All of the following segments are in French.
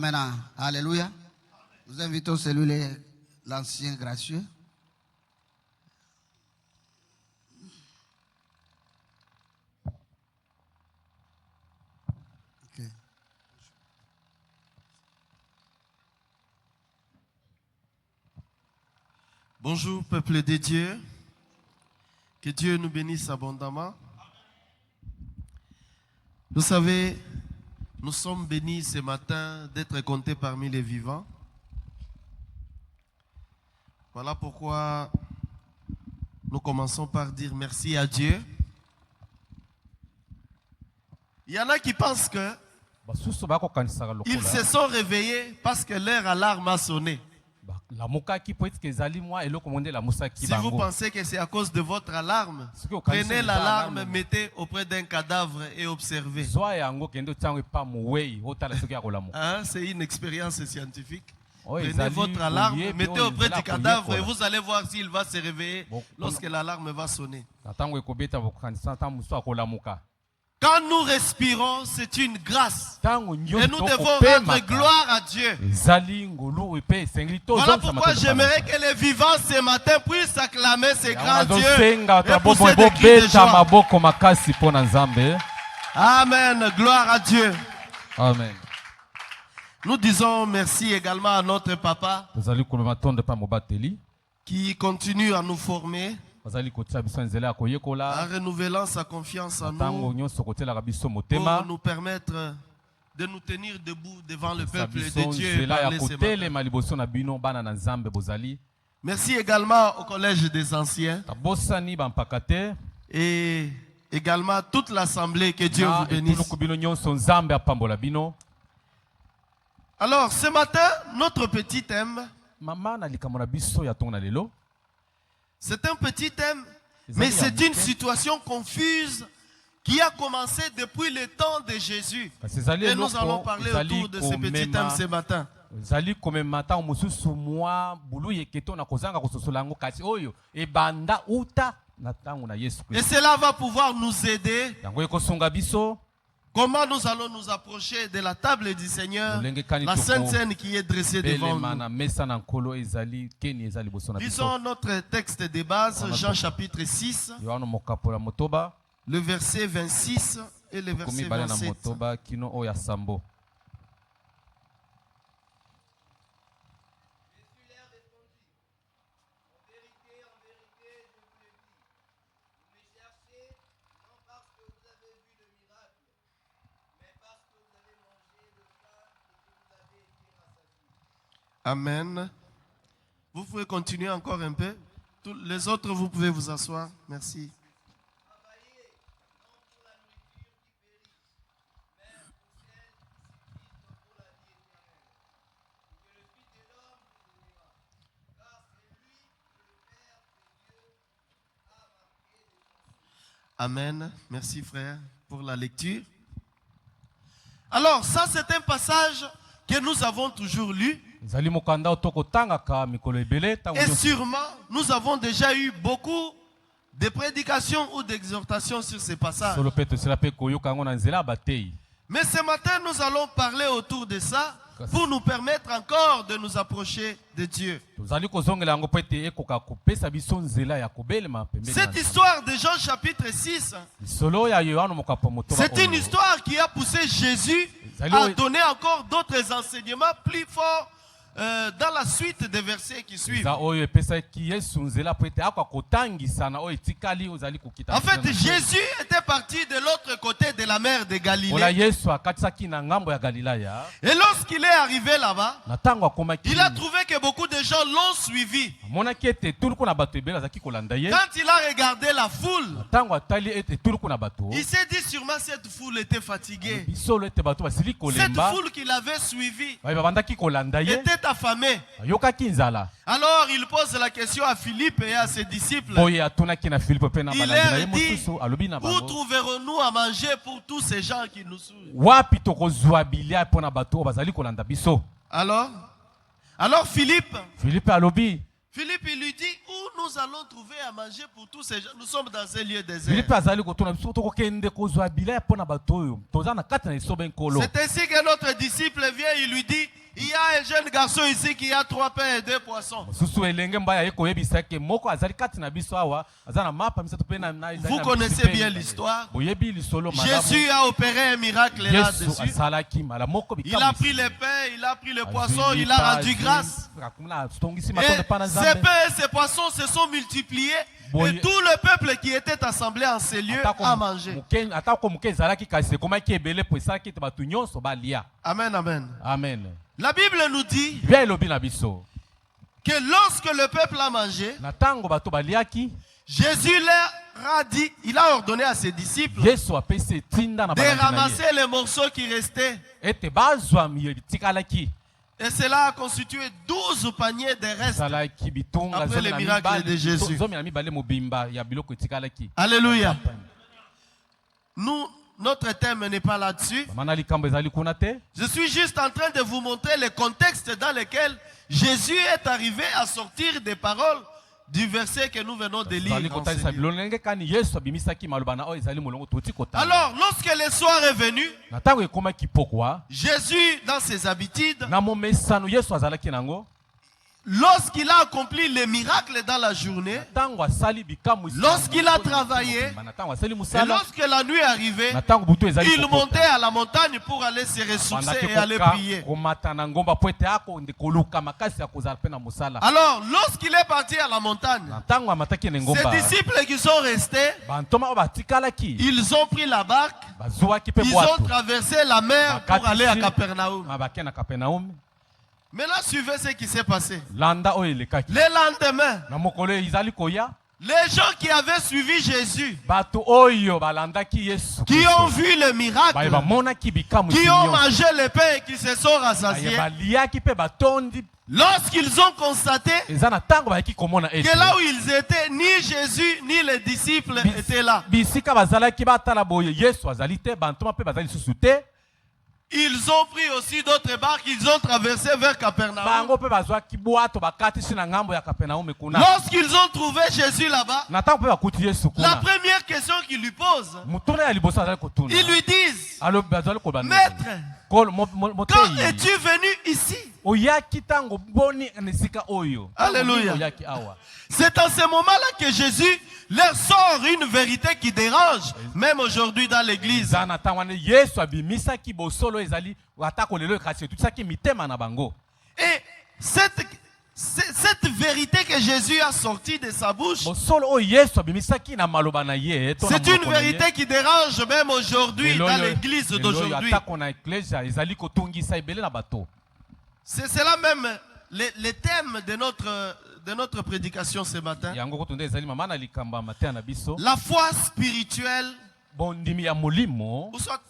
Maintenant, alléluia. Nous invitons celui-là, l'ancien gracieux. Okay. Bonjour peuple de Dieu, que Dieu nous bénisse abondamment. Vous savez, nous sommes bénis ce matin d'être comptés parmi les vivants. Voilà pourquoi nous commençons par dire merci à Dieu. Il y en a qui pensent que ils se sont réveillés parce que leur alarme a sonné. Si vous pensez que c'est à cause de votre alarme, prenez l'alarme, mettez auprès d'un cadavre et observez. Hein, c'est une expérience scientifique. Prenez votre alarme, mettez auprès du cadavre et vous allez voir s'il va se réveiller lorsque l'alarme va sonner. Quand nous respirons, c'est une grâce. Et nous devons rendre gloire à Dieu. Voilà pourquoi j'aimerais que les vivants ce matin puissent acclamer ces grands dieux et pousser des cris de joie. Amen. Gloire à Dieu. Amen. Nous disons merci également à notre papa qui continue à nous former, en renouvelant sa confiance en nous pour nous permettre de nous tenir debout devant le peuple de Dieu et parler ce matin. Merci également au Collège des Anciens et également toute l'Assemblée, que Dieu vous bénisse. Alors ce matin, notre petit thème, c'est un petit thème, mais c'est une situation confuse qui a commencé depuis le temps de Jésus. Et nous allons parler autour de ce petit thème ce matin. Et cela va pouvoir nous aider. Comment nous allons nous approcher de la table du Seigneur, la Sainte Seine qui est dressée devant nous. Lisons notre texte de base, Jean chapitre 6, le verset 26 et le verset 27. Amen. Vous pouvez continuer encore un peu. Tous les autres, vous pouvez vous asseoir. Merci. Amen. Merci frère pour la lecture. Alors ça c'est un passage que nous avons toujours lu. Et sûrement, nous avons déjà eu beaucoup de prédications ou d'exhortations sur ces passages. Mais ce matin, nous allons parler autour de ça pour nous permettre encore de nous approcher de Dieu. Cette histoire de Jean chapitre 6, c'est une histoire qui a poussé Jésus à donner encore d'autres enseignements plus forts dans la suite des versets qui suivent. En fait, Jésus était parti de l'autre côté de la mer de Galilée. Et lorsqu'il est arrivé là-bas, il a trouvé que beaucoup de gens l'ont suivi. Quand il a regardé la foule, il s'est dit sûrement cette foule était fatiguée. Cette foule qu'il avait suivie était affamé. Alors il pose la question à Philippe et à ses disciples. Il leur dit, où trouverons-nous à manger pour tous ces gens qui nous suivent? Alors Philippe Philippe, il lui dit, où nous allons trouver à manger pour tous ces gens? Nous sommes dans un lieu désert. C'est ainsi que notre disciple vient, il lui dit, il y a un jeune garçon ici qui a 3 pains et 2 poissons. Vous connaissez bien l'histoire. Jésus a opéré un miracle là-dessus. Il a pris les pains, il a pris le poisson, il a rendu grâce. Et ces pains et ces poissons se sont multipliés. Et tout le peuple qui était assemblé en ces lieux a mangé. Amen, amen. Amen. La Bible nous dit que lorsque le peuple a mangé, Jésus leur a dit, il a ordonné à ses disciples de ramasser les morceaux qui restaient. Et cela a constitué 12 paniers de restes après le miracle de Jésus. Alléluia. Notre thème n'est pas là-dessus. Je suis juste en train de vous montrer le contexte dans lequel Jésus est arrivé à sortir des paroles du verset que nous venons de lire. Alors, lorsque le soir est venu, Jésus, dans ses habitudes, lorsqu'il a accompli les miracles dans la journée, lorsqu'il a travaillé, et lorsque la nuit arrivait, il montait à la montagne pour aller se ressourcer et aller prier. Alors, lorsqu'il est parti à la montagne, ses disciples qui sont restés, ils ont pris la barque, ils ont traversé la mer pour aller à Capernaum. Maintenant, suivez ce qui s'est passé. Le lendemain, les gens qui avaient suivi Jésus, qui ont vu le miracle, qui ont mangé le pain et qui se sont rassasiés, lorsqu'ils ont constaté que là où ils étaient, ni Jésus ni les disciples étaient là, ils ont pris aussi d'autres barques, ils ont traversé vers Capernaum. Lorsqu'ils ont trouvé Jésus là-bas, la première question qu'ils lui posent, ils lui disent, Maître, quand es-tu venu ici? Alléluia. C'est en ce moment-là que Jésus leur sort une vérité qui dérange, même aujourd'hui dans l'église. Et cette vérité que Jésus a sortie de sa bouche, c'est une vérité qui dérange même aujourd'hui dans l'église d'aujourd'hui. C'est cela même le thème de notre prédication ce matin. La foi spirituelle, ou soit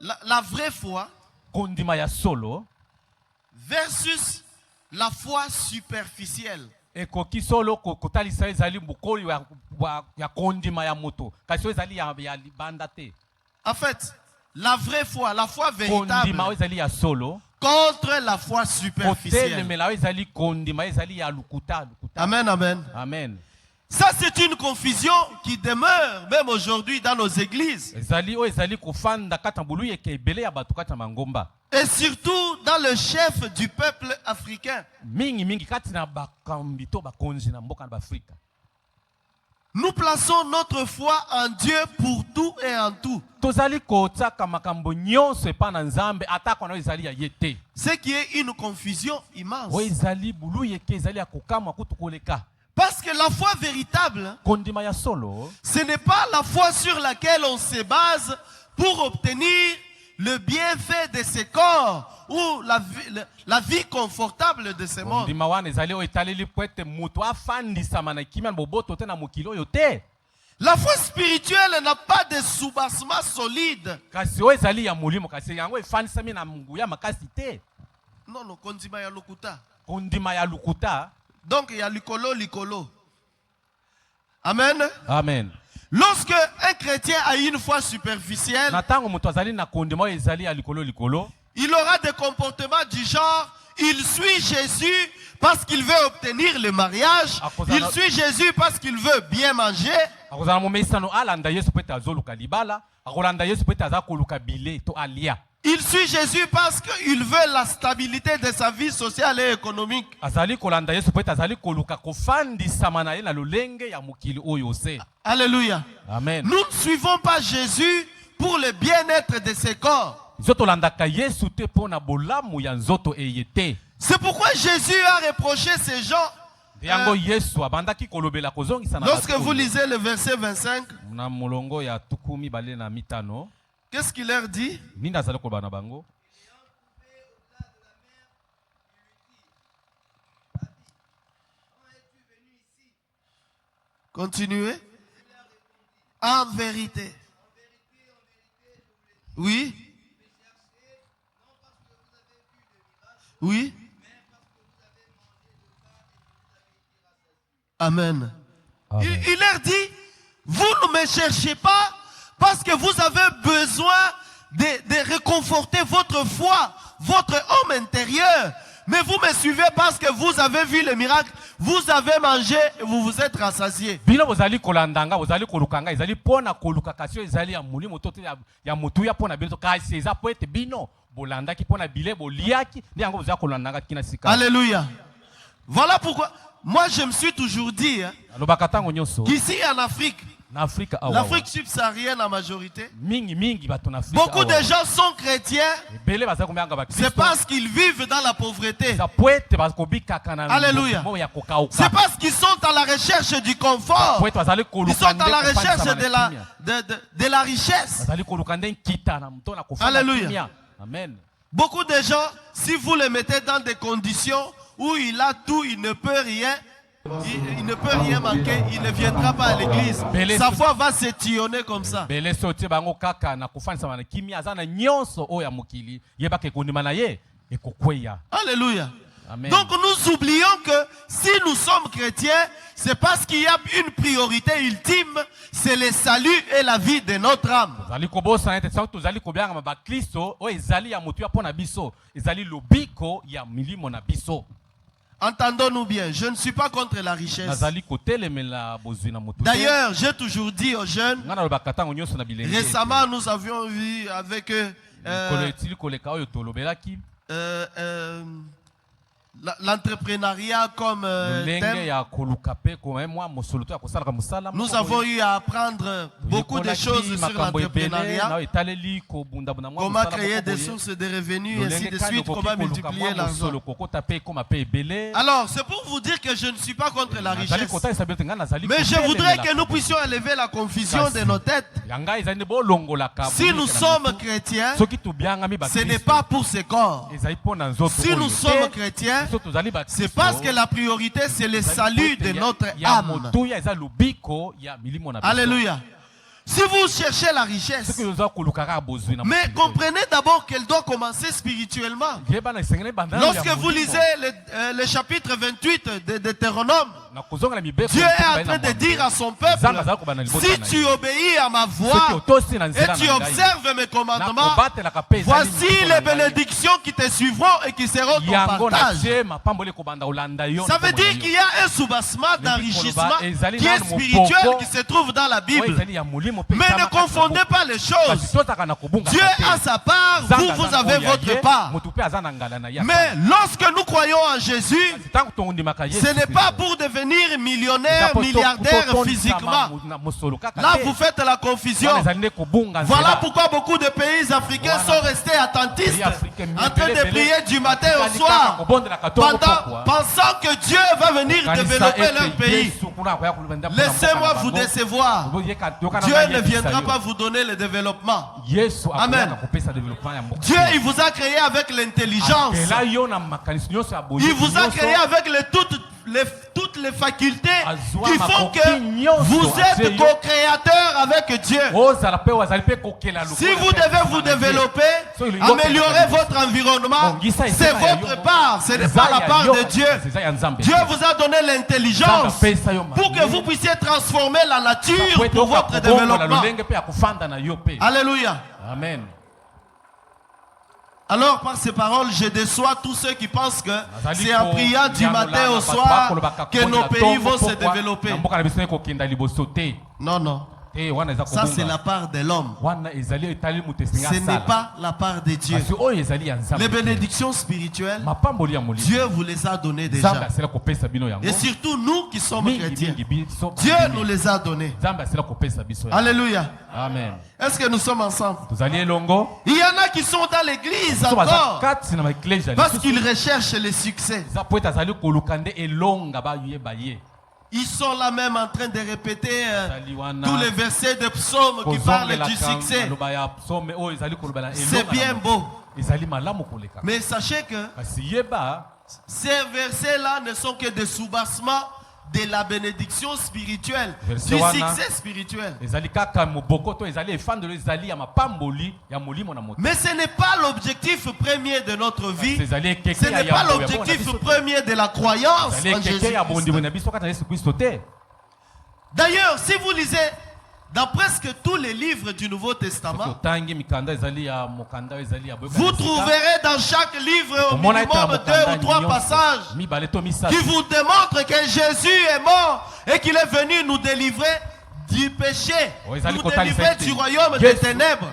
la vraie foi, versus la foi superficielle. En fait, la vraie foi, la foi véritable, contre la foi superficielle. Amen, amen. Amen. Ça, c'est une confusion qui demeure même aujourd'hui dans nos églises. Et surtout dans le chef du peuple africain. Nous plaçons notre foi en Dieu pour tout et en tout. Ce qui est une confusion immense. Parce que la foi véritable, ce n'est pas la foi sur laquelle on se base pour obtenir le bienfait de ce corps ou la vie confortable de ce monde. La foi spirituelle n'a pas de soubassement solide. Non, non, kondima ya lukuta. Donc il y a likolo. Amen. Amen. Lorsque un chrétien a une foi superficielle, il aura des comportements du genre, il suit Jésus parce qu'il veut obtenir le mariage. Il suit Jésus parce qu'il veut bien manger. Il suit Jésus parce qu'il veut la stabilité de sa vie sociale et économique. Alléluia. Amen. Nous ne suivons pas Jésus pour le bien-être de ses corps. C'est pourquoi Jésus a reproché ces gens. Lorsque vous lisez le verset 25, qu'est-ce qu'il leur dit? Continuez. En vérité. Oui. Oui. Amen. Il leur dit, vous ne me cherchez pas parce que vous avez besoin de réconforter votre foi, votre homme intérieur. Mais vous me suivez parce que vous avez vu le miracle, vous avez mangé et vous vous êtes rassasiés. Alléluia. Voilà pourquoi moi je me suis toujours dit qu'ici en Afrique, l'Afrique subsaharienne en majorité, beaucoup de gens sont chrétiens, c'est parce qu'ils vivent dans la pauvreté. Alléluia. C'est parce qu'ils sont à la recherche du confort, ils sont à la recherche de la richesse. Alléluia. Amen. Beaucoup de gens, si vous les mettez dans des conditions où il a tout, il ne peut rien, il ne peut rien manquer, il ne viendra pas à l'église. Sa foi va s'étillonner comme ça. Alléluia. Amen. Donc nous oublions que si nous sommes chrétiens, c'est parce qu'il y a une priorité ultime, c'est le salut et la vie de notre âme. Entendons-nous bien, je ne suis pas contre la richesse. D'ailleurs, j'ai toujours dit aux jeunes, récemment nous avions vu avec l'entrepreneuriat comme thème. Nous avons eu à apprendre beaucoup de choses sur l'entrepreneuriat. Comment créer des sources de revenus, ainsi de suite, comment multiplier l'argent. Alors, c'est pour vous dire que je ne suis pas contre la richesse. Mais je voudrais que nous puissions élever la confusion de nos têtes. Si nous sommes chrétiens, ce n'est pas pour ce corps. Si nous sommes chrétiens, c'est parce que la priorité, c'est le salut de notre âme. Alléluia. Si vous cherchez la richesse, mais comprenez d'abord qu'elle doit commencer spirituellement. Lorsque vous lisez le chapitre 28 de Deutéronome, Dieu est en train de dire à son peuple, si tu obéis à ma voix et tu observes mes commandements, voici les bénédictions qui te suivront et qui seront ton partage. Ça veut dire qu'il y a un soubassement d'enrichissement qui est spirituel, qui se trouve dans la Bible. Mais ne confondez pas les choses. Dieu a sa part, vous avez votre part. Mais lorsque nous croyons en Jésus, ce n'est pas pour devenir millionnaire, milliardaire physiquement. Là, vous faites la confusion. Voilà pourquoi beaucoup de pays africains sont restés attentistes, en train de prier du matin au soir, pensant que Dieu va venir développer leur pays. Laissez-moi vous décevoir. Dieu ne viendra pas vous donner le développement. Amen. Dieu, il vous a créé avec l'intelligence. Il vous a créé avec toutes les facultés qui font que vous êtes co-créateur avec Dieu. Si vous devez vous développer, améliorer votre environnement, c'est votre part, ce n'est pas la part de Dieu. Dieu vous a donné l'intelligence pour que vous puissiez transformer la nature pour votre développement. Alléluia. Amen. Alors, par ces paroles, je déçois tous ceux qui pensent que c'est en priant du matin au soir que nos pays vont se développer. Non, non. Ça, c'est la part de l'homme. Ce n'est pas la part de Dieu. Les bénédictions spirituelles, Dieu vous les a données déjà. Et surtout nous qui sommes chrétiens, Dieu nous les a données. Alléluia. Amen. Est-ce que nous sommes ensemble? Il y en a qui sont dans l'église encore parce qu'ils recherchent le succès. Ils sont là même en train de répéter tous les versets de psaumes qui parlent du succès. C'est bien beau. Mais sachez que ces versets-là ne sont que des soubassements de la bénédiction spirituelle, du succès spirituel. Mais ce n'est pas l'objectif premier de notre vie. Ce n'est pas l'objectif premier de la croyance en Jésus-Christ. D'ailleurs, si vous lisez dans presque tous les livres du Nouveau Testament, vous trouverez dans chaque livre au minimum 2 ou 3 passages qui vous démontrent que Jésus est mort et qu'il est venu nous délivrer du péché, nous délivrer du royaume des ténèbres.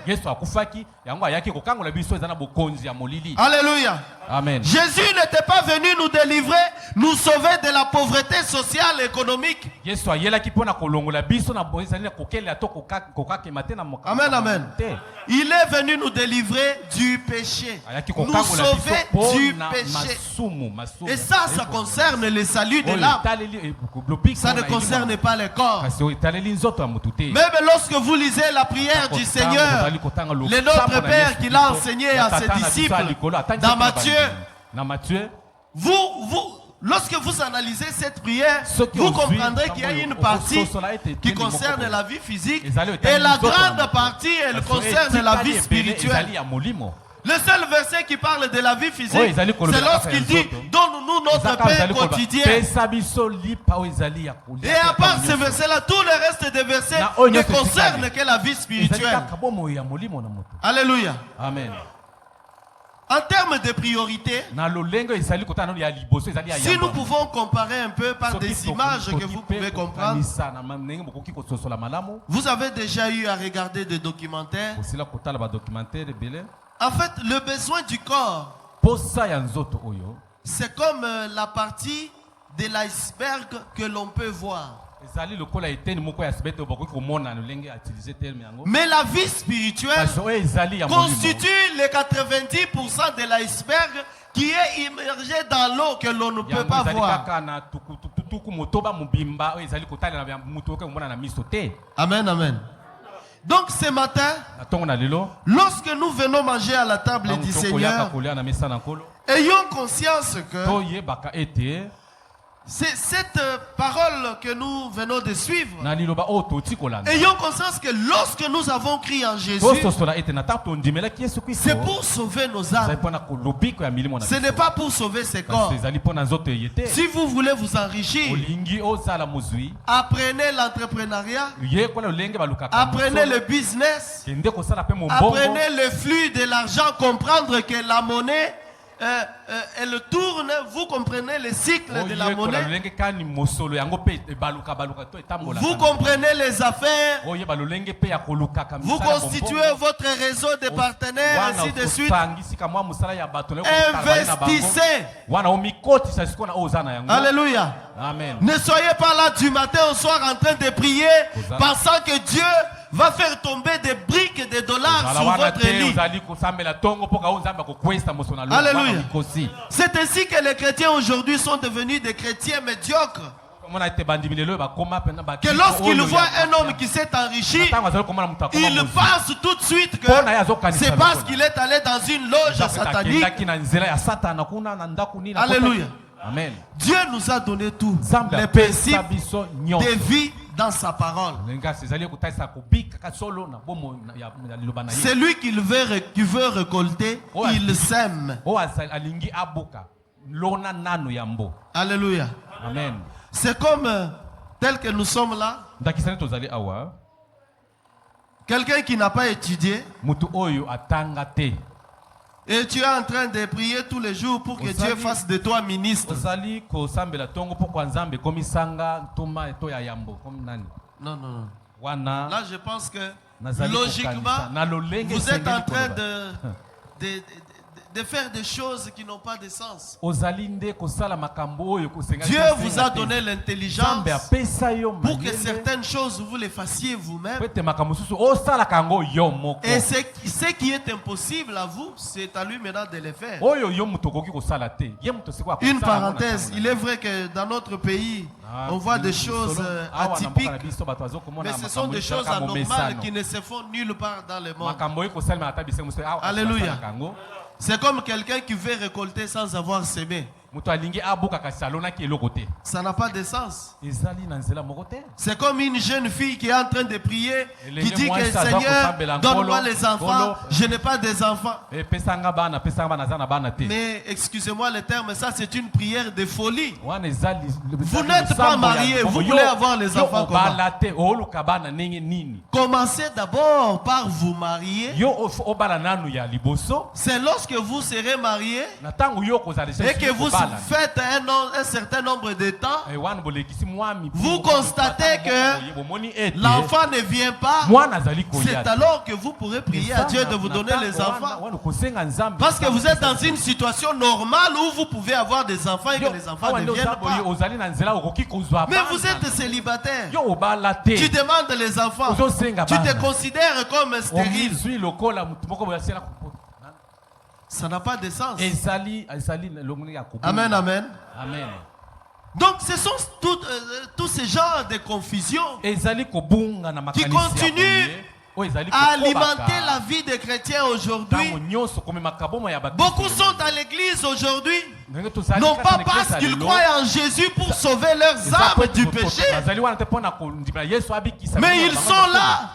Alléluia. Amen. Jésus n'était pas venu nous délivrer, nous sauver de la pauvreté sociale et économique. Amen, amen. Il est venu nous délivrer du péché, nous sauver du péché. Et ça concerne le salut de l'âme. Ça ne concerne pas le corps. Même lorsque vous lisez la prière du Seigneur, le Notre Père qu'il a enseigné à ses disciples dans Matthieu, lorsque vous analysez cette prière, vous comprendrez qu'il y a une partie qui concerne la vie physique et la grande partie, elle concerne la vie spirituelle. Le seul verset qui parle de la vie physique, c'est lorsqu'il dit « Donne-nous notre pain quotidien ». Et à part ce verset-là, tout le reste des versets ne concernent que la vie spirituelle. Alléluia. Amen. En termes de priorité, si nous pouvons comparer un peu par des images que vous pouvez comprendre, vous avez déjà eu à regarder des documentaires. En fait, le besoin du corps, c'est comme la partie de l'iceberg que l'on peut voir. Mais la vie spirituelle constitue les 90% de l'iceberg qui est immergé dans l'eau que l'on ne peut pas voir. Amen, amen. Donc ce matin, lorsque nous venons manger à la table du Seigneur, ayons conscience que c'est cette parole que nous venons de suivre. Ayons conscience que lorsque nous avons crié en Jésus, c'est pour sauver nos âmes. Ce n'est pas pour sauver ses corps. Si vous voulez vous enrichir, apprenez l'entrepreneuriat, apprenez le business, apprenez le flux de l'argent, comprendre que la monnaie elle tourne, vous comprenez le cycle de la monnaie. Vous comprenez les affaires. Vous constituez votre réseau de partenaires, ainsi de suite. Investissez. Alléluia. Amen. Ne soyez pas là du matin au soir en train de prier, pensant que Dieu va faire tomber des briques de dollars sur votre lit. Alléluia. C'est ainsi que les chrétiens aujourd'hui sont devenus des chrétiens médiocres. Que lorsqu'ils voient un homme qui s'est enrichi, ils pensent tout de suite que c'est parce qu'il est allé dans une loge satanique. Alléluia. Amen. Dieu nous a donné tout, les principes de vie dans sa parole. Celui qui veut récolter, il sème. Alléluia. Amen. C'est comme tel que nous sommes là. Quelqu'un qui n'a pas étudié, Et tu es en train de prier tous les jours pour que Dieu fasse de toi ministre. Non, non, non. Là, je pense que logiquement, vous êtes en train de faire des choses qui n'ont pas de sens. Dieu vous a donné l'intelligence pour que certaines choses vous les fassiez vous-même. Et ce qui est impossible à vous, c'est à lui maintenant de le faire. Une parenthèse, il est vrai que dans notre pays, on voit des choses atypiques, mais ce sont des choses anormales qui ne se font nulle part dans le monde. Alléluia. C'est comme quelqu'un qui veut récolter sans avoir semé. Ça n'a pas de sens. C'est comme une jeune fille qui est en train de prier, qui dit que Seigneur, donne-moi les enfants, je n'ai pas des enfants. Mais excusez-moi le terme, ça c'est une prière de folie. Vous n'êtes pas marié, vous voulez avoir les enfants comment? Commencez d'abord par vous marier. C'est lorsque vous serez marié et que vous faites un certain nombre de temps, vous constatez que l'enfant ne vient pas. C'est alors que vous pourrez prier à Dieu de vous donner les enfants. Parce que vous êtes dans une situation normale où vous pouvez avoir des enfants et que les enfants ne viennent pas. Mais vous êtes célibataire. Tu demandes les enfants. Tu te considères comme stérile. Ça n'a pas de sens. Amen, amen. Amen. Donc ce sont tous ces genres de confusion qui continuent à alimenter la vie des chrétiens aujourd'hui. Beaucoup sont à l'église aujourd'hui, non pas parce qu'ils croient en Jésus pour sauver leurs âmes du péché, mais ils sont là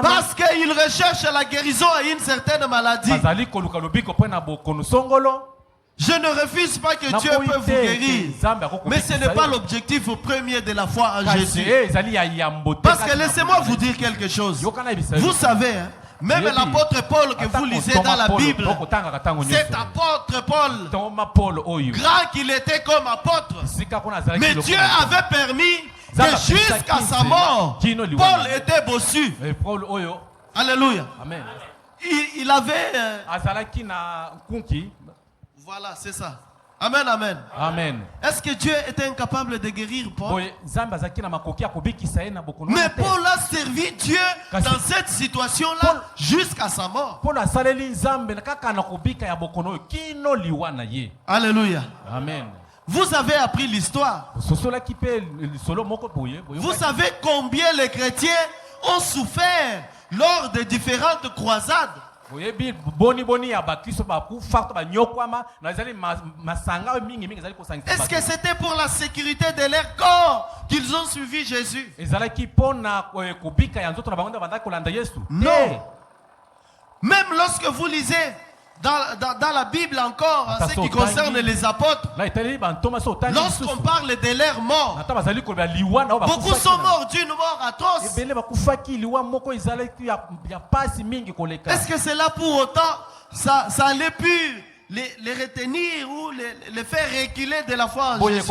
parce qu'ils recherchent la guérison à une certaine maladie. Je ne refuse pas que Dieu peut vous guérir, mais ce n'est pas l'objectif premier de la foi en Jésus. Parce que laissez-moi vous dire quelque chose. Vous savez, hein, même l'apôtre Paul que vous lisez dans la Bible, cet apôtre Paul, grand qu'il était comme apôtre, mais Dieu avait permis que jusqu'à sa mort, Paul était bossu. Alléluia. Il avait... Voilà, c'est ça. Amen, amen. Amen. Est-ce que Dieu était incapable de guérir Paul? Mais Paul a servi Dieu dans cette situation-là jusqu'à sa mort. Alléluia. Amen. Vous avez appris l'histoire. Vous savez combien les chrétiens ont souffert lors des différentes croisades. Est-ce que c'était pour la sécurité de leur corps qu'ils ont suivi Jésus? Non. Même lorsque vous lisez dans la Bible encore, en ce qui concerne les apôtres, lorsqu'on parle de leur mort, beaucoup sont morts d'une mort atroce. Est-ce que c'est là pour autant, ça allait plus les retenir ou les faire reculer de la foi en Jésus?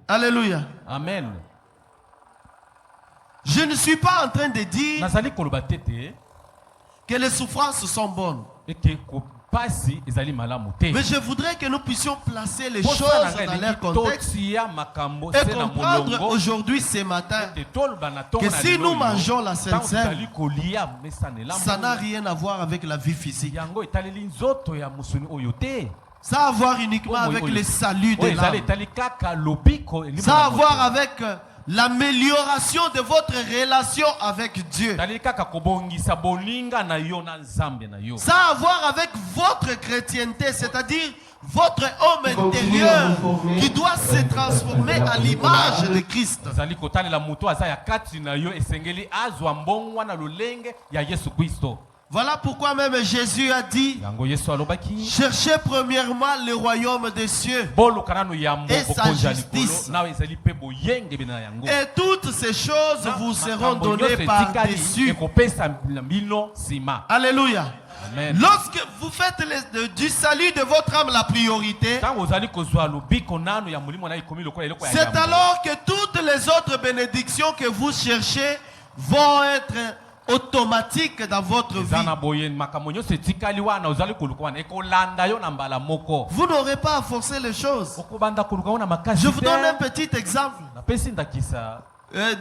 Alléluia. Amen. Je ne suis pas en train de dire que les souffrances sont bonnes. Mais je voudrais que nous puissions placer les choses dans leur contexte et comprendre aujourd'hui, ce matin, que si nous mangeons la Sainte Seine, ça n'a rien à voir avec la vie physique. Ça a à voir uniquement avec le salut de l'âme. Ça a à voir avec l'amélioration de votre relation avec Dieu. Ça a à voir avec votre chrétienté, c'est-à-dire votre homme intérieur qui doit se transformer à l'image de Christ. Voilà pourquoi même Jésus a dit, cherchez premièrement le royaume des cieux et sa justice. Et toutes ces choses vous seront données par-dessus. Alléluia. Amen. Lorsque vous faites du salut de votre âme la priorité, c'est alors que toutes les autres bénédictions que vous cherchez vont être automatiques dans votre vie. Vous n'aurez pas à forcer les choses. Je vous donne un petit exemple.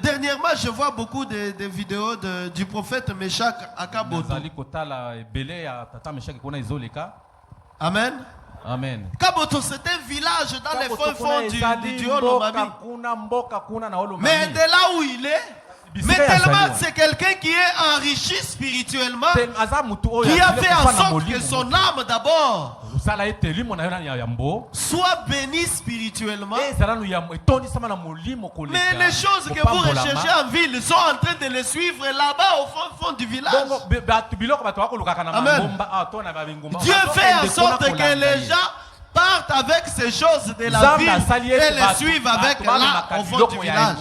Dernièrement, je vois beaucoup de vidéos du prophète Meshach Akaboto. Amen. Amen. Kaboto, c'est un village dans les fonds du Haut-Lomami. Mais de là où il est, mais tellement c'est quelqu'un qui est enrichi spirituellement, qui a fait en sorte que son âme d'abord soit bénie spirituellement. Mais les choses que vous recherchez en ville sont en train de les suivre là-bas au fond du village. Amen. Dieu fait en sorte que les gens partent avec ces choses de la ville et les suivent avec là au fond du village.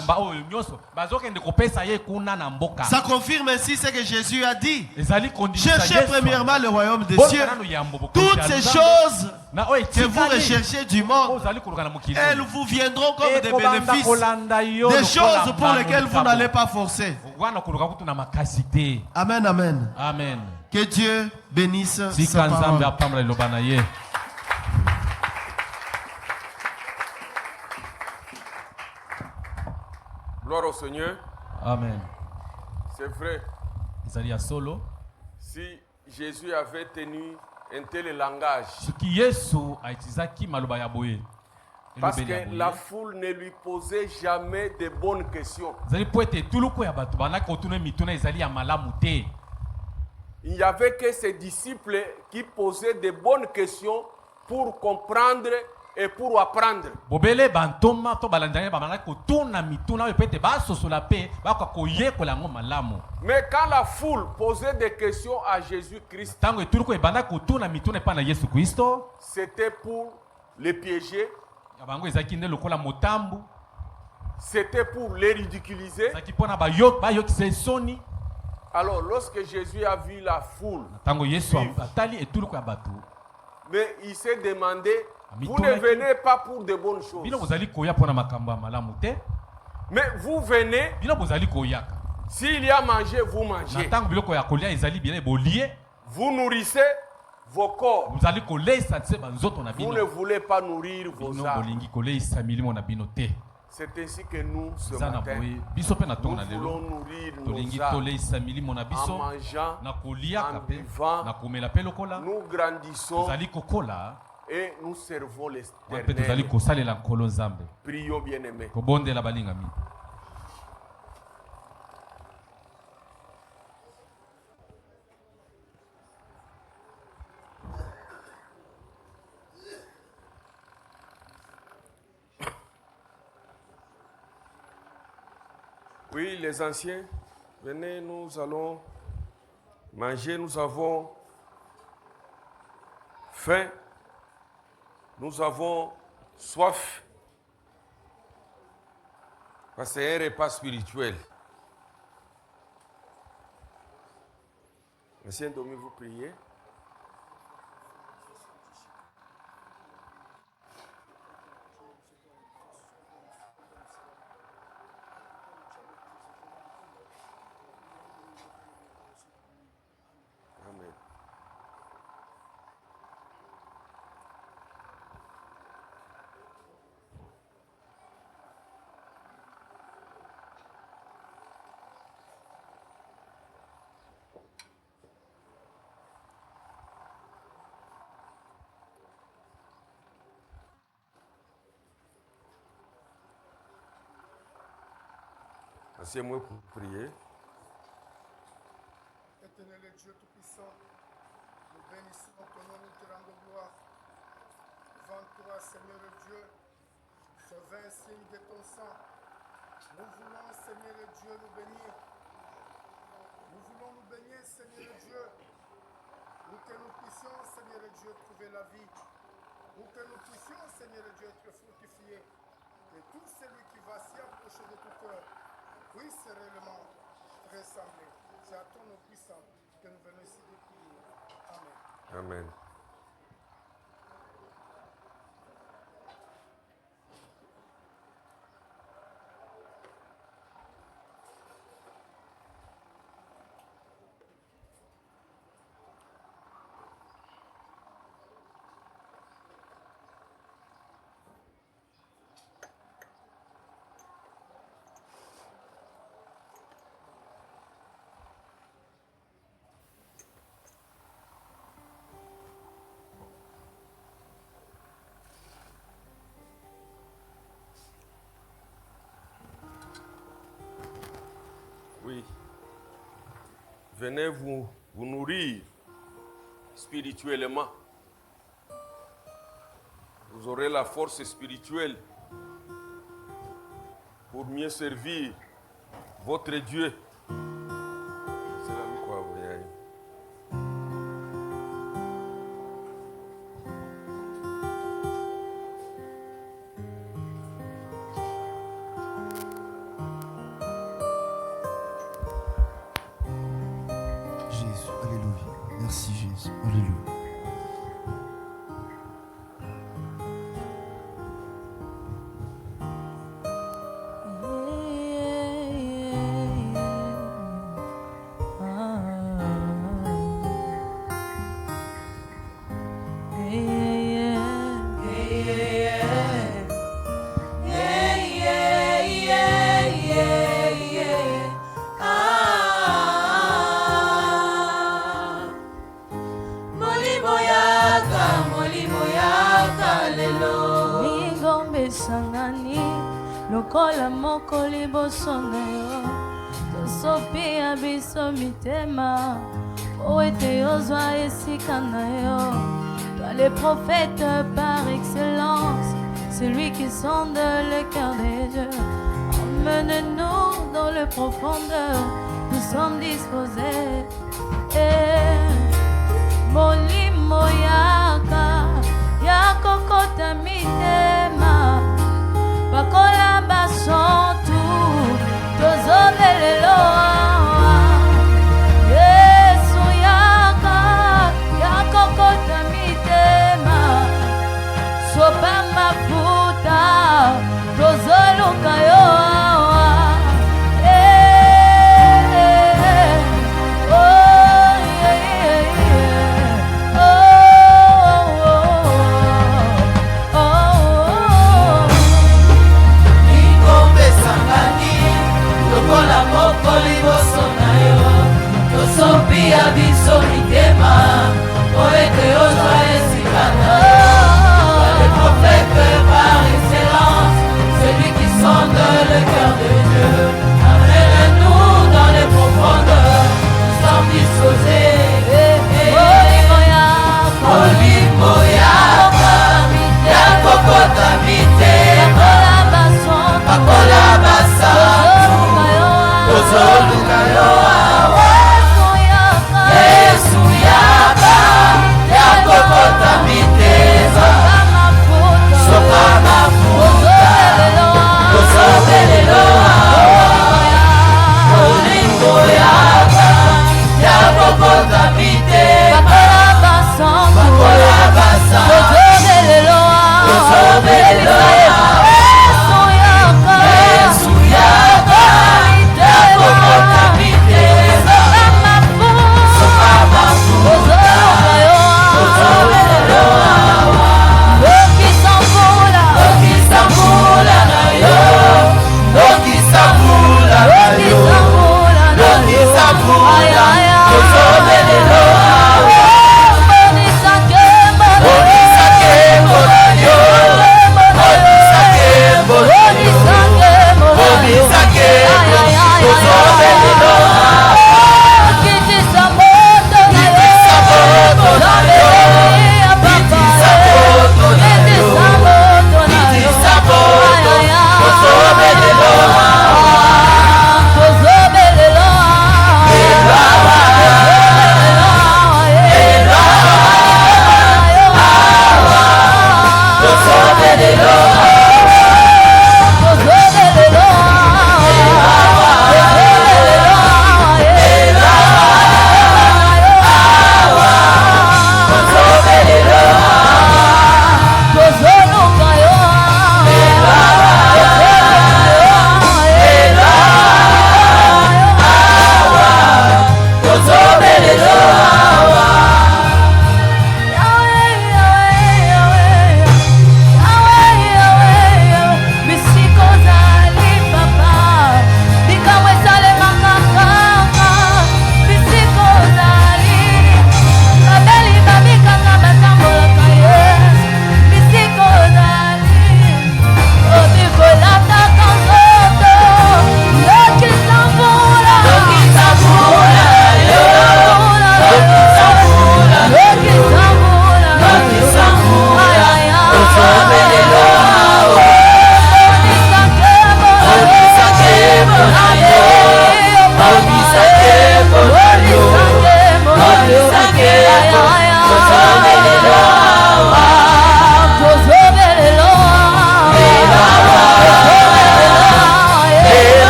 Ça confirme ainsi ce que Jésus a dit. Cherchez premièrement le royaume des cieux. Toutes ces choses que vous recherchez du monde, elles vous viendront comme des bénéfices, des choses pour lesquelles vous n'allez pas forcer. Amen, amen. Amen. Que Dieu bénisse sa parole. Gloire au Seigneur. Amen. C'est vrai. Si Jésus avait tenu un tel langage, parce que la foule ne lui posait jamais de bonnes questions. Il n'y avait que ses disciples qui posaient de bonnes questions pour comprendre et pour apprendre. Mais quand la foule posait des questions à Jésus-Christ, c'était pour les piéger, c'était pour les ridiculiser. Alors lorsque Jésus a vu la foule, mais il s'est demandé, vous ne venez pas pour de bonnes choses, mais vous venez, s'il y a mangé, vous mangez, vous nourrissez vos corps, vous ne voulez pas nourrir vos âmes. C'est ainsi que nous, ce matin, nous voulons nourrir nos âmes en mangeant, en buvant, nous grandissons et nous servons l'Éternel. Prions, bien-aimés. Oui, les anciens, venez, nous allons manger, nous avons faim, nous avons soif, parce que c'est un repas spirituel. Ancien Domi, vous priez. Asseyez-moi pour prier. Éternel et Dieu Tout-Puissant, nous bénissons ton nom, nous te rendons gloire. Devant toi, Seigneur Dieu, ce vin signe de ton sang. Nous voulons, Seigneur Dieu, nous bénir. Nous voulons nous bénir, Seigneur Dieu, que nous puissions, Seigneur Dieu, trouver la vie, pour que nous puissions, Seigneur Dieu, être fructifiés, que tout celui qui va s'y approcher de tout cœur puisse réellement ressembler. C'est à ton nom puissant que nous venons ici de prier. Amen. Amen. Oui. Venez vous nourrir spirituellement. Vous aurez la force spirituelle pour mieux servir votre Dieu. C'est là quoi vous voyez. Merci Jésus. Alléluia. Lokola moko liboso na yo tosopi ya biso mitema po ete ozwa esika na yo. Toi les prophètes par excellence, celui qui sonde le cœur des dieux. Emmène-nous dans le profondeur, nous sommes disposés. Molimo yaka yakokota mitema bakola basantu tozobelelo Yesu yaka yakokota mitema sopa mafuta tozoluka yo Sopia biso mitema, poete ozwa esika na yo. Le prophète par excellence, celui qui sonde le cœur de Dieu. Amène-nous dans les profondeurs, nous sommes disposés. Molimo yaka, yakokota mitema, bakola basantu, tozoluka yo awa. Yesu yaka, yakokota mitema, sopa mafuta, tozobelelo awa. Molimo yaka, yakokota mitema, bakola basantu, tozobelelo awa. Yesu yaka, yakokota mitema.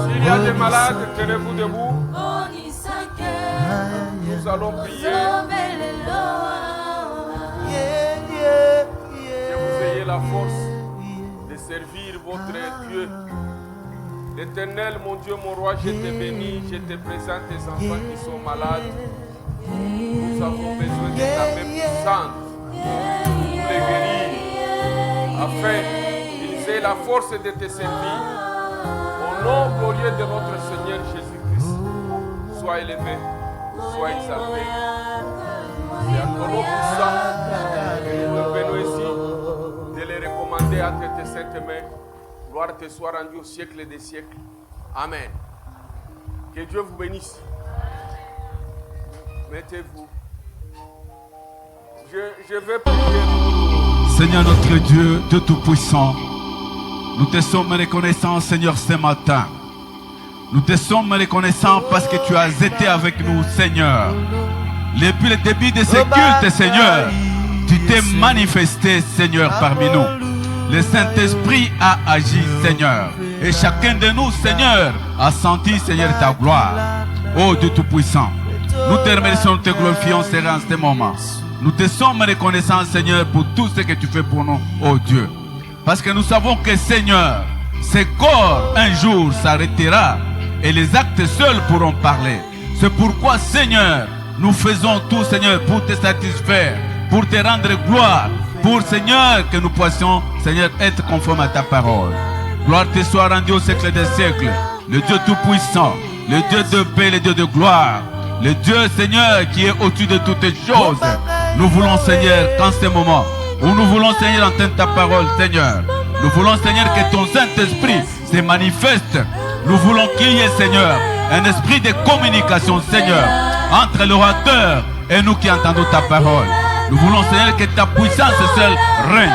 S'il y a des malades, tenez-vous debout. Nous allons prier. Que vous ayez la force de servir votre Dieu. L'Éternel, mon Dieu, mon roi, je te bénis, je te présente tes enfants qui sont malades. Nous avons besoin de ta main puissante pour les guérir, afin qu'ils aient la force de te servir. Au nom glorieux de notre Seigneur Jésus-Christ, sois élevé, sois exalté. C'est à ton nom puissant que nous venons ici de les recommander entre tes saintes mains. Gloire te soit rendue au siècle des siècles. Amen. Que Dieu vous bénisse. Mettez-vous. Je vais prier. Seigneur notre Dieu, Dieu Tout-Puissant, nous te sommes reconnaissants, Seigneur, ce matin. Nous te sommes reconnaissants parce que tu as été avec nous, Seigneur. Depuis le début de ce culte, Seigneur, tu t'es manifesté, Seigneur, parmi nous. Le Saint-Esprit a agi, Seigneur. Et chacun de nous, Seigneur, a senti, Seigneur, ta gloire. Oh Dieu Tout-Puissant, nous te remercions, nous te glorifions, Seigneur, en ce moment. Nous te sommes reconnaissants, Seigneur, pour tout ce que tu fais pour nous, oh Dieu. Parce que nous savons que, Seigneur, ce corps, un jour, s'arrêtera et les actes seuls pourront parler. C'est pourquoi, Seigneur, nous faisons tout, Seigneur, pour te satisfaire, pour te rendre gloire, pour, Seigneur, que nous puissions, Seigneur, être conformes à ta parole. Gloire te soit rendue au siècle des siècles, le Dieu Tout-Puissant, le Dieu de paix, le Dieu de gloire. le Dieu, Seigneur, qui est au-dessus de toutes choses. Nous voulons, Seigneur, qu'en ce moment où nous voulons, Seigneur, entendre ta parole, Seigneur, nous voulons, Seigneur, que ton Saint-Esprit se manifeste. Nous voulons qu'il y ait, Seigneur, un esprit de communication, Seigneur, entre l'orateur et nous qui entendons ta parole. Nous voulons, Seigneur, que ta puissance seule règne.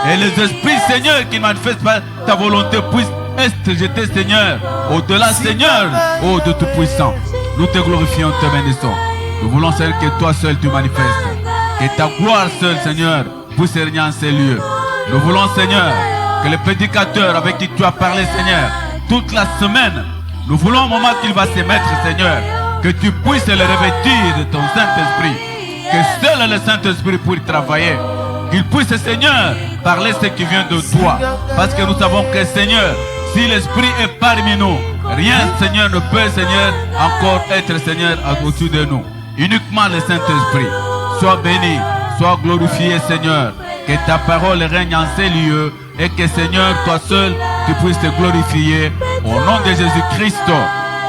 Et les esprits, Seigneur, qui ne manifestent pas ta volonté puissent être jetés, Seigneur, au-delà, Seigneur, ô de tout puissant. Nous te glorifions, te bénissons. Nous voulons, Seigneur, que toi seul tu manifestes. Que ta gloire seule, Seigneur, puisse régner en ces lieux. Nous voulons, Seigneur, que le prédicateur avec qui tu as parlé, Seigneur, toute la semaine, nous voulons au moment qu'il va se mettre, Seigneur, que tu puisses le revêtir de ton Saint-Esprit. Que seul le Saint-Esprit puisse travailler. Qu'il puisse, Seigneur, parler ce qui vient de toi. Parce que nous savons que, Seigneur, si l'Esprit est parmi nous, rien, Seigneur, ne peut, Seigneur, encore être, Seigneur, au-dessus de nous. Uniquement le Saint-Esprit. Sois béni, sois glorifié, Seigneur. Que ta parole règne en ces lieux et que, Seigneur, toi seul, tu puisses te glorifier. Au nom de Jésus-Christ,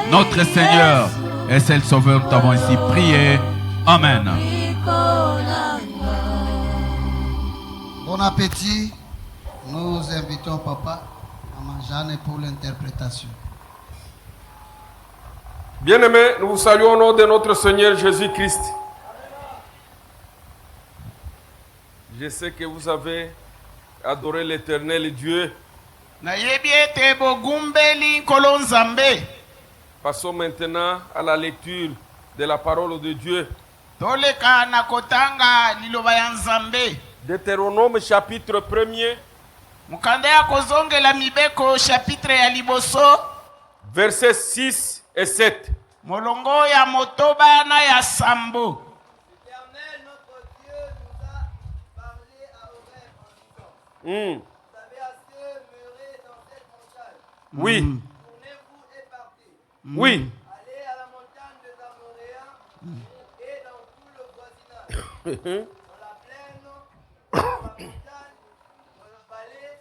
notre Seigneur et seul Sauveur, nous t'avons ici prié. Amen. Bon appétit. Nous invitons Papa, Maman Jeanne pour l'interprétation. Bien-aimés, nous vous saluons au nom de notre Seigneur Jésus-Christ. Je sais que vous avez adoré l'Éternel Dieu. Passons maintenant à la lecture de la parole de Dieu. Deutéronome chapitre 1er. Versets 6 et 7. Molongo ya motoba na ya sambo. L'Éternel notre Dieu nous a parlé à Horeb en disant, vous avez assez meuré dans cette montagne. Oui. Tournez-vous et partez. Oui. Allez à la montagne des Amoréens et dans tout le voisinage. Dans la plaine, dans la montagne, dans le vallée,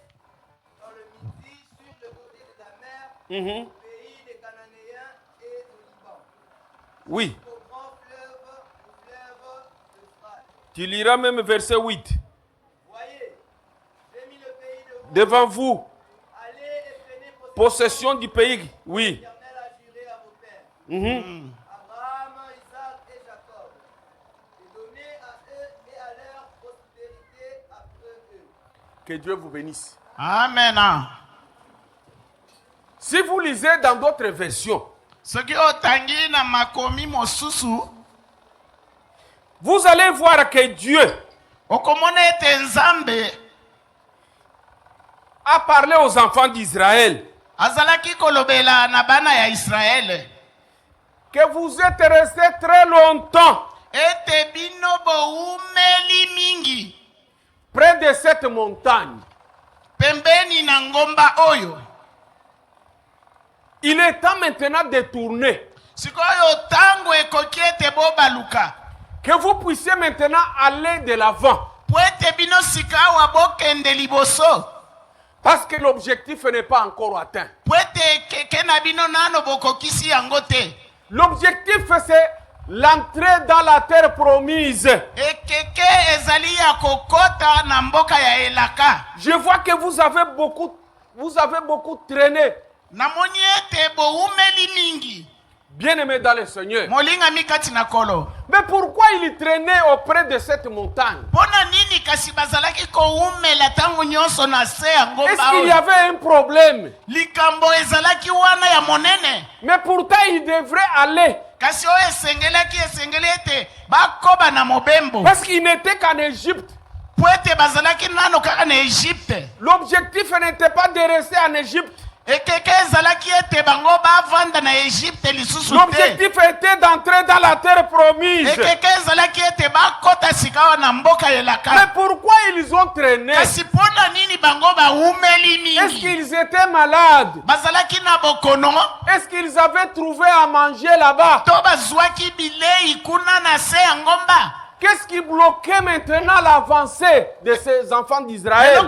dans le midi, sur le côté de la mer, au pays des Cananéens et du Liban. Oui. Au grand fleuve, au fleuve d'Euphrate. Tu liras même verset 8. Voyez, j'ai mis le pays devant vous. Allez et prenez Possession du pays. Oui. L'Éternel a juré à vos pères. Abraham, Isaac et Jacob. Et donnez à eux et à leur postérité après eux. Que Dieu vous bénisse. Amen. Si vous lisez dans d'autres versions, vous allez voir que Dieu a parlé aux enfants d'Israël que vous êtes restés très longtemps près de cette montagne. Il est temps maintenant de tourner. Que vous puissiez maintenant aller de l'avant. Parce que l'objectif n'est pas encore atteint. L'objectif, c'est l'entrée dans la terre promise. Je vois que vous avez beaucoup traîné. Bien-aimé dans le Seigneur. Mais pourquoi il traînait auprès de cette montagne? Est-ce qu'il y avait un problème? Mais pourtant il devrait aller. Parce qu'il n'était qu'en Égypte. L'objectif n'était pas de rester en Égypte. L'objectif était d'entrer dans la terre promise. Mais pourquoi ils ont traîné? Est-ce qu'ils étaient malades? Est-ce qu'ils avaient trouvé à manger là-bas? Qu'est-ce qui bloquait maintenant l'avancée de ces enfants d'Israël?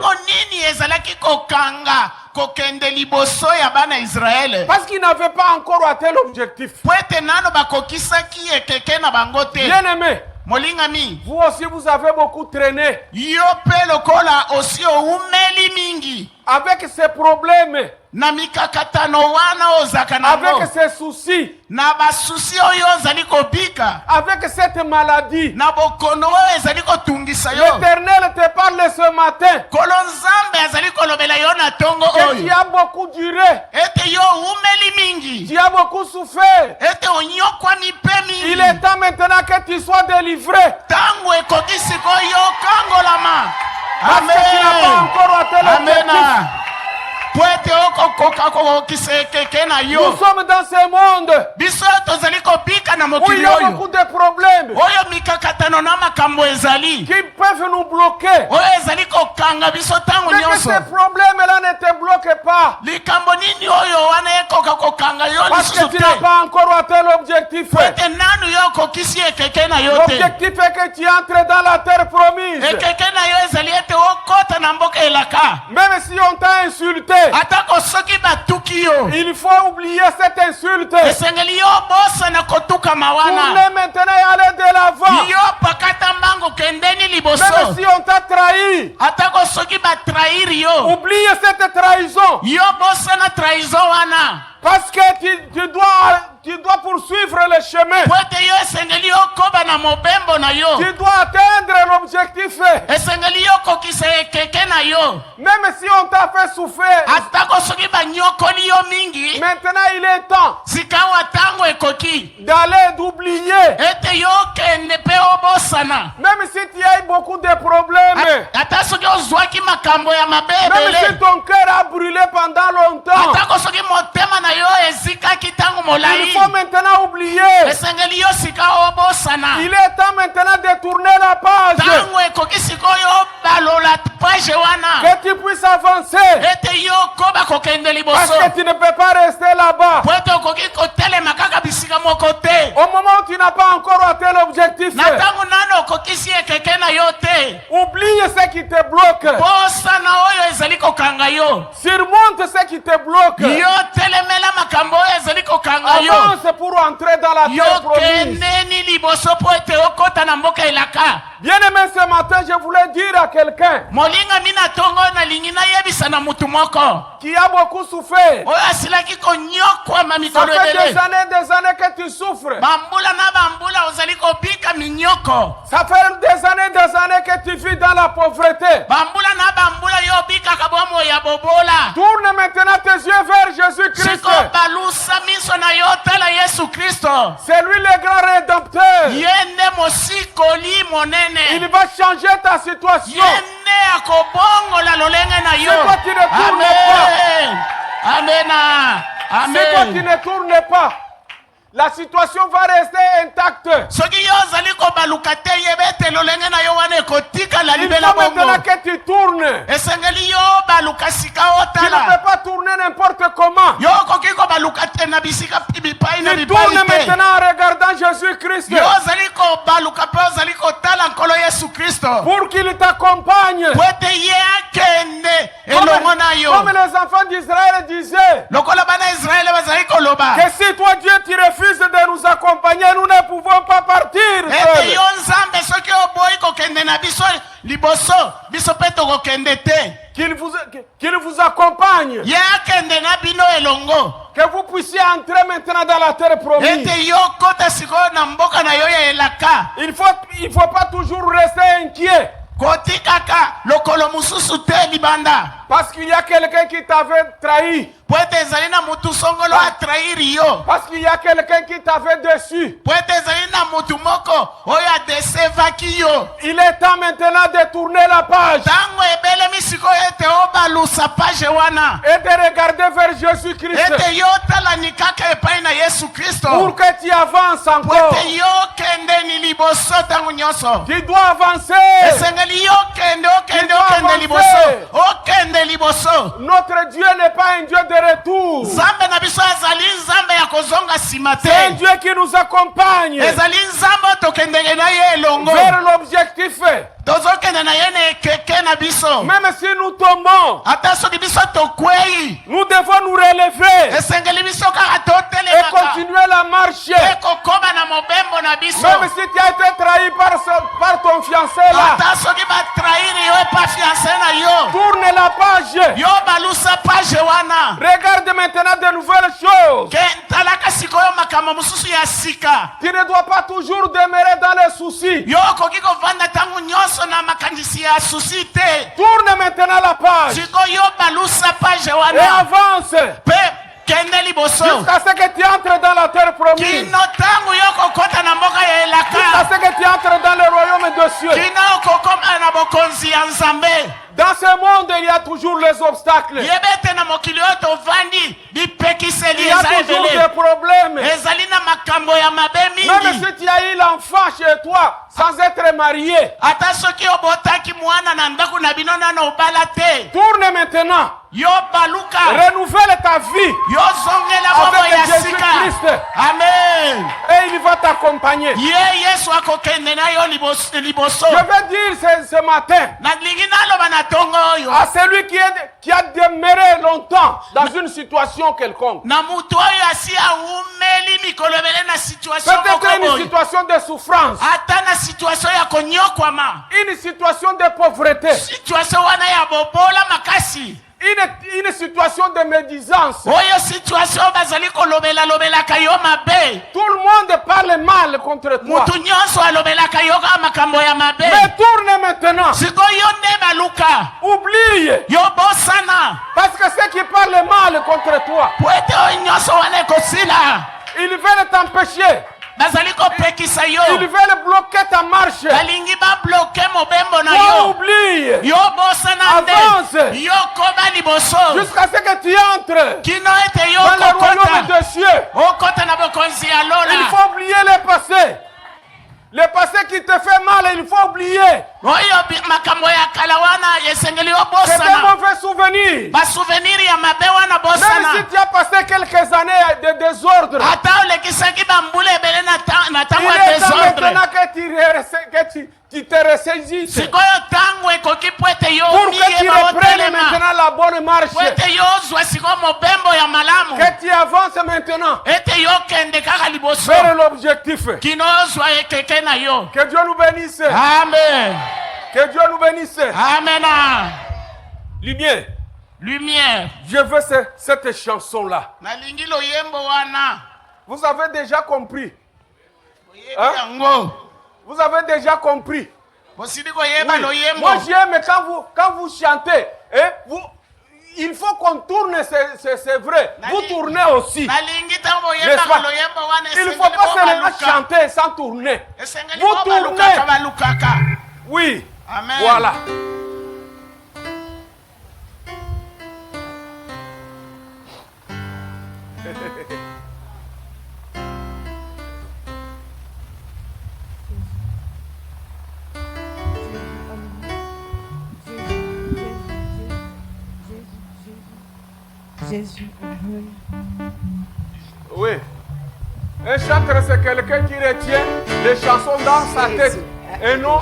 Parce qu'ils n'avaient pas encore atteint l'objectif. Bien aimé, vous aussi vous avez beaucoup traîné avec ces problèmes, avec ces soucis, avec cette maladie. L'Éternel te parle ce matin que tu as beaucoup duré, tu as beaucoup souffert. Il est temps maintenant que tu sois délivré. Parce que tu n'as pas encore atteint l'objectif. Nous sommes dans ce monde où il y a beaucoup de problèmes qui peuvent nous bloquer. Mais que ces problèmes-là ne te bloquent pas. Parce que tu n'as pas encore atteint l'objectif. L'objectif est que tu entres dans la terre promise. Même si on t'a insulté, il faut oublier cette insulte. Tournez maintenant et aller de l'avant. Même si on t'a trahi, oubliez cette trahison. Parce que tu dois poursuivre le chemin. Tu dois atteindre l'objectif. Même si on t'a fait souffrir, maintenant il est temps d'aller d'oublier. Même si tu as eu beaucoup de problèmes, même si ton cœur a brûlé pendant longtemps, il faut maintenant oublier. Il est temps maintenant de tourner la page. Que tu puisses avancer. Parce que tu ne peux pas rester là-bas. Au moment où tu n'as pas encore atteint l'objectif, oublie ce qui te bloque. Surmonte ce qui te bloque. Avance pour entrer dans la terre promise. Bien aimé, ce matin, je voulais dire à quelqu'un qui a beaucoup souffert. Ça fait des années que tu souffres. Ça fait des années que tu vis dans la pauvreté. Tourne maintenant tes yeux vers Jésus-Christ. C'est lui le grand rédempteur. Il va changer ta situation. C'est quoi qui ne tourne pas? C'est quoi qui ne tourne pas? La situation va rester intacte. Il faut maintenant que tu tournes. Tu ne peux pas tourner n'importe comment. Tu tournes maintenant en regardant Jésus-Christ. Pour qu'il t'accompagne. Comme les enfants d'Israël disaient, que si toi Dieu tu refuses de nous accompagner, nous ne pouvons pas partir. Qu'il vous accompagne. Que vous puissiez entrer maintenant dans la terre promise. Il faut pas toujours rester inquiet. Parce qu'il y a quelqu'un qui t'avait trahi. Parce qu'il y a quelqu'un qui t'avait déçu. Il est temps maintenant de tourner la page et de regarder vers Jésus-Christ pour que tu avances encore. Tu dois avancer. Notre Dieu n'est pas un Dieu de retour. C'est un Dieu qui nous accompagne vers l'objectif. Même si nous tombons, nous devons nous relever et continuer la marche. Même si tu as été trahi par ton fiancé là, tourne la page. Regarde maintenant de nouvelles choses. Tu ne dois pas toujours demeurer dans les soucis. Tourne maintenant la page et avance jusqu'à ce que tu entres dans la terre promise, jusqu'à ce que tu entres dans le royaume de Dieu. Dans ce monde, il y a toujours les obstacles. Il y a toujours des problèmes. Même si tu as eu l'enfant chez toi sans être marié, tourne maintenant. Renouvelle ta vie avec Jésus-Christ. Amen. Et il va t'accompagner. Je veux dire ce matin à celui qui a demeuré longtemps dans une situation quelconque, peut-être une situation de souffrance, une situation de pauvreté, une situation de médisance. Tout le monde parle mal contre toi. Mais tourne maintenant. Oublie. Parce que ceux qui parlent mal contre toi, ils veulent t'empêcher. Ils veulent bloquer ta marche. Oublie. Avance. Jusqu'à ce que tu entres dans le royaume de Dieu. Il faut oublier le passé. Le passé qui te fait mal, il faut oublier. C'est un mauvais souvenir. Même si tu as passé quelques années de désordre, il est temps maintenant que tu te ressaisisses pour que tu reprennes maintenant la bonne marche, que tu avances maintenant vers l'objectif. Que Dieu nous bénisse. Amen. Que Dieu nous bénisse. Amen. Lumière. Lumière. Je veux cette chanson-là. Vous avez déjà compris. Hein? Vous avez déjà compris. Oui. Moi j'aime quand vous chantez. Il faut qu'on tourne, c'est vrai. Vous tournez aussi. N'est-ce pas? Il ne faut pas seulement chanter sans tourner. Vous tournez. Oui. Amen. Voilà. Jésus. Oui. Un chanteur, c'est quelqu'un qui retient les chansons dans sa tête et non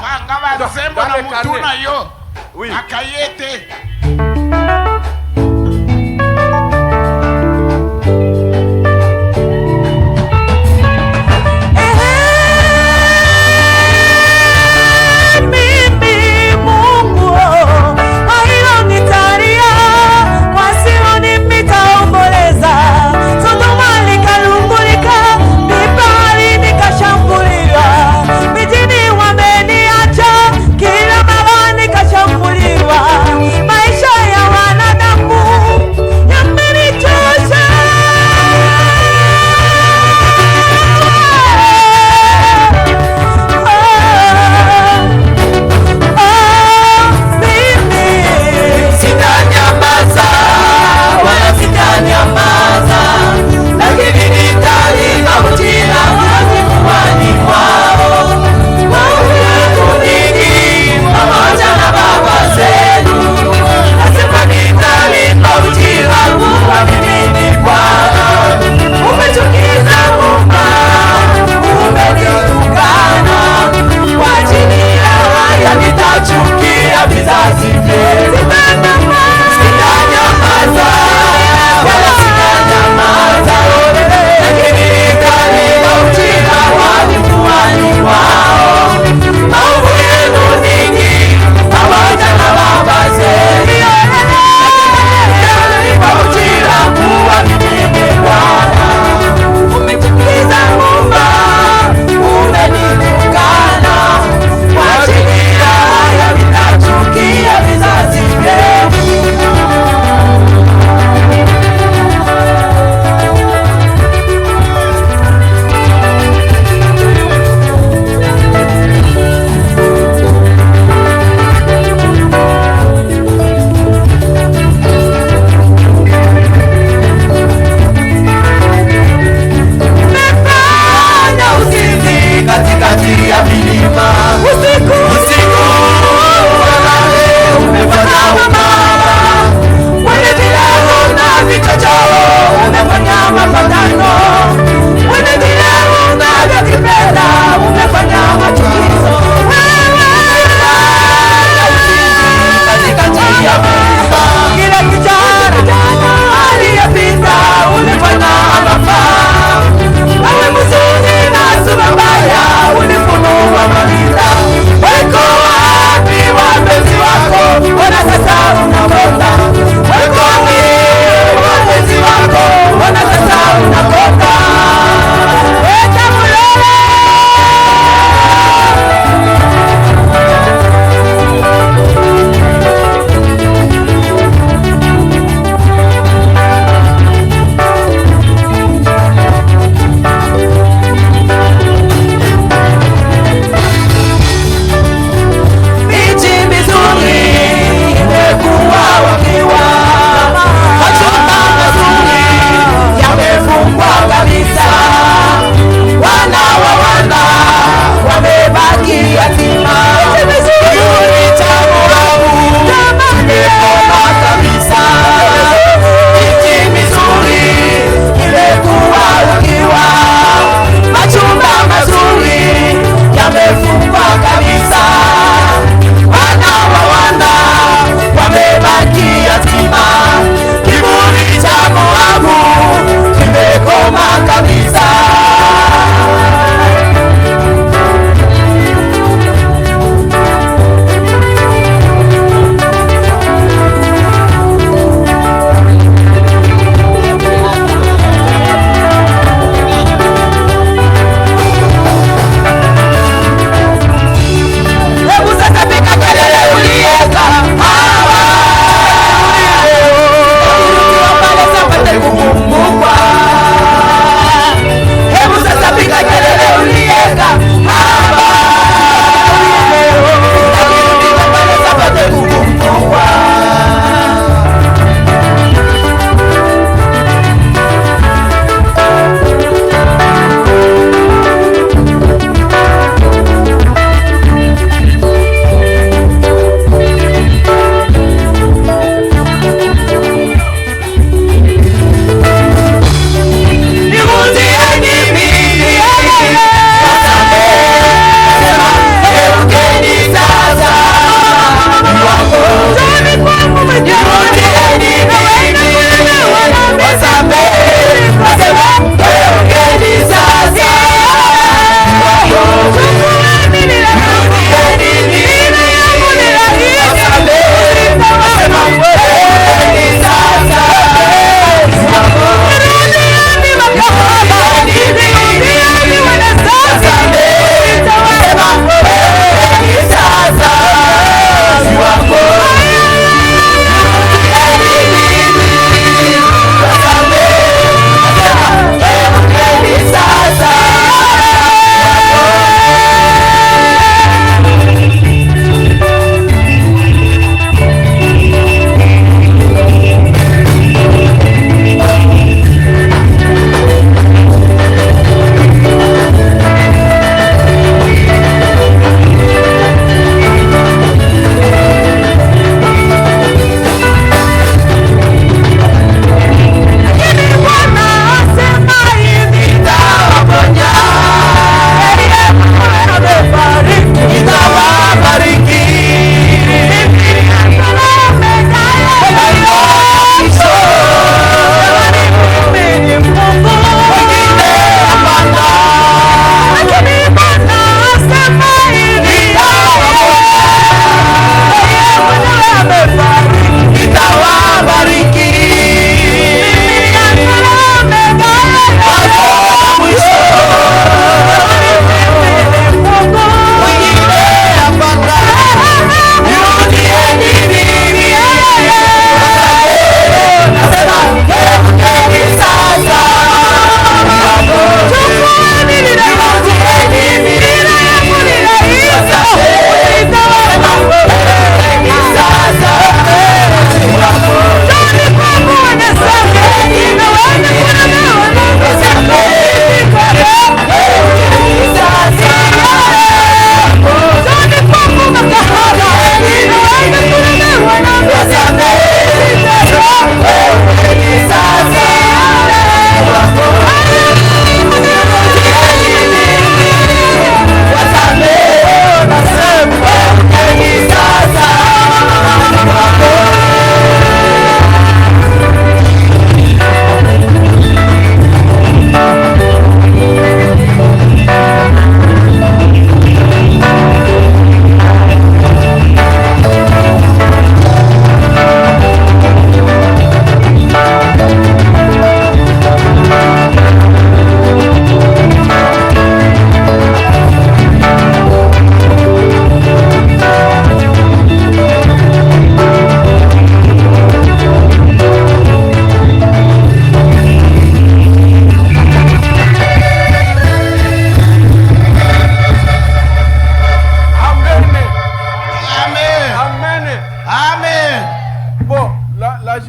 dans les carnets. Oui. Maisha ya wanadamu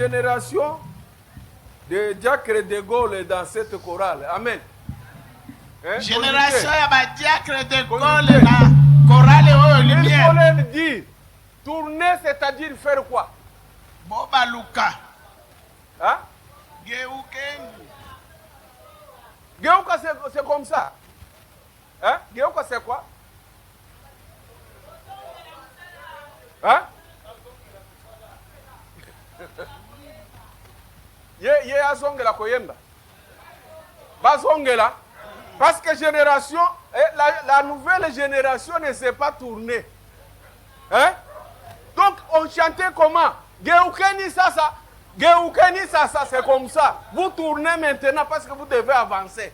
génération de diacre de Gaulle dans cette chorale. Amen. Hein? Génération de diacre de Gaulle la chorale oh lumière. Il faut dire tourner, c'est-à-dire faire quoi? Boba Luka. Hein? Geuka c'est comme ça. Hein? Geuka c'est quoi? Hein? Ye azongela koyemba. Bazongela parce que génération la nouvelle génération ne sait pas tourner. Hein? Donc on chantait comment? Geukeni ça. Geukeni ça c'est comme ça. Vous tournez maintenant parce que vous devez avancer.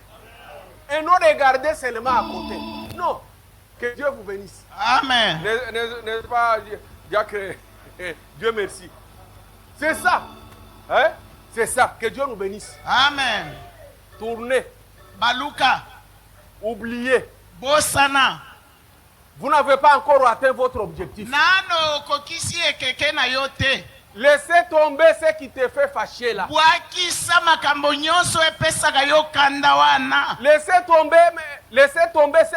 Et non regarder seulement à côté. Non. Que Dieu vous bénisse. Amen. N'est-ce pas Dieu merci. C'est ça. Hein? C'est ça. Que Dieu nous bénisse. Amen. Tournez. Baluka. Oubliez. Bossana. Vous n'avez pas encore atteint votre objectif. Nano kokisi ekeke na yote. Laissez tomber ce qui te fait fâcher là. Laissez tomber ce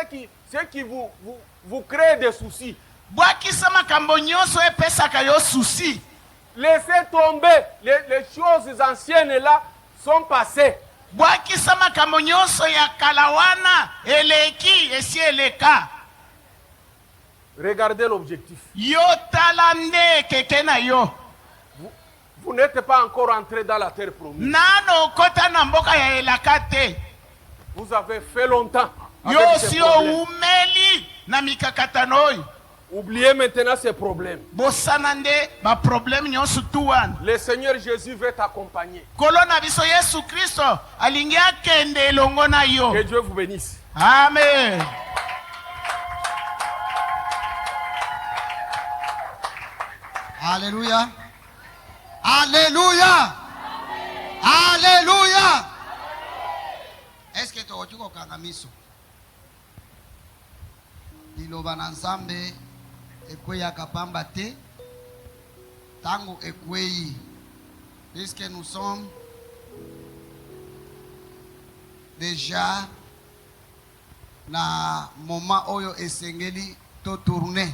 qui vous crée des soucis. Laissez tomber les choses anciennes là sont passées. Regardez l'objectif. Vous n'êtes pas encore entré dans la terre promise. Vous avez fait longtemps. Oubliez maintenant ces problèmes. Le Seigneur Jésus veut t'accompagner. Que Dieu vous bénisse. Amen. Alléluia. Alléluia. Alléluia. Est-ce que tu as dit que liloba na nzambe ekweyi akapamba te tango ekweyi puisque nous sommes déjà na moment oyo esengeli to tourner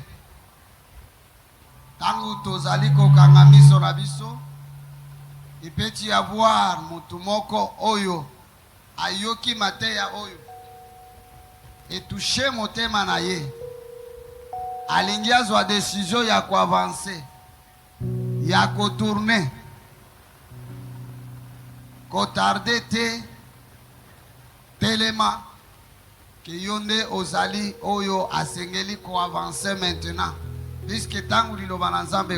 tango tozali kokanga miso na biso il peut y avoir mutu moko oyo ayoki mateya oyo etouché motema na ye alingi azwa décision ya koavancer ya kotourner kotarde te telema ke yo nde ozali oyo asengeli koavancer maintenant puisque tango liloba na nzambe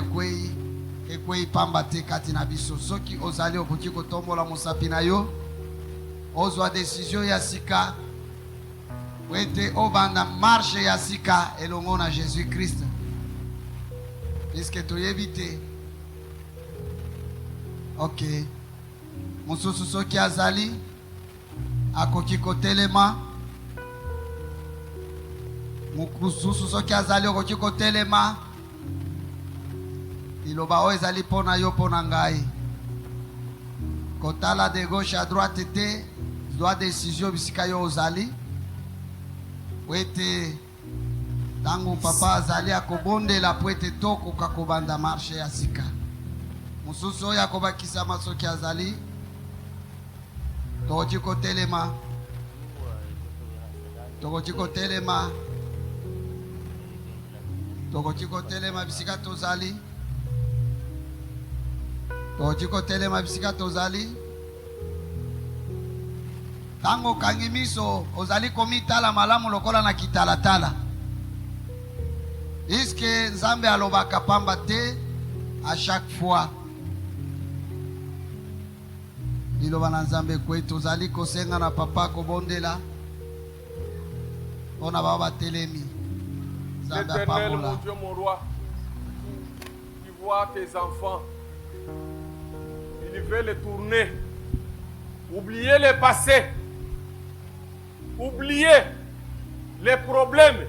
ekweyi pamba te kati na biso soki ozali okoki kotombola mosapi na yo ozwa décision ya sika wete obanda marche ya sika elongo na Jésus Christ puisque toyebi te ok mosusu soki azali akoki kotelema mosusu soki azali okoki kotelema liloba oyo ezali mpona yo mpona ngai kotala de gauche à droite te zwa décision bisika yo ozali wete tango papa azali akobondela po ete tokoka kobanda marche ya sika mosusu oyo akobakisama soki azali tokoki kotelema bisika tozali tango kangi miso ozali komitala malamu lokola na kitalatala iske nzambe alobaka pamba te à chaque fois liloba na nzambe kwe tozali kosenga na papa kobondela mpona bao batelemi nzambe Éternel, mon apambola Dieu, mon roi, tu vois tes enfants, ils veulent tourner, oublier le passé, oublier les problèmes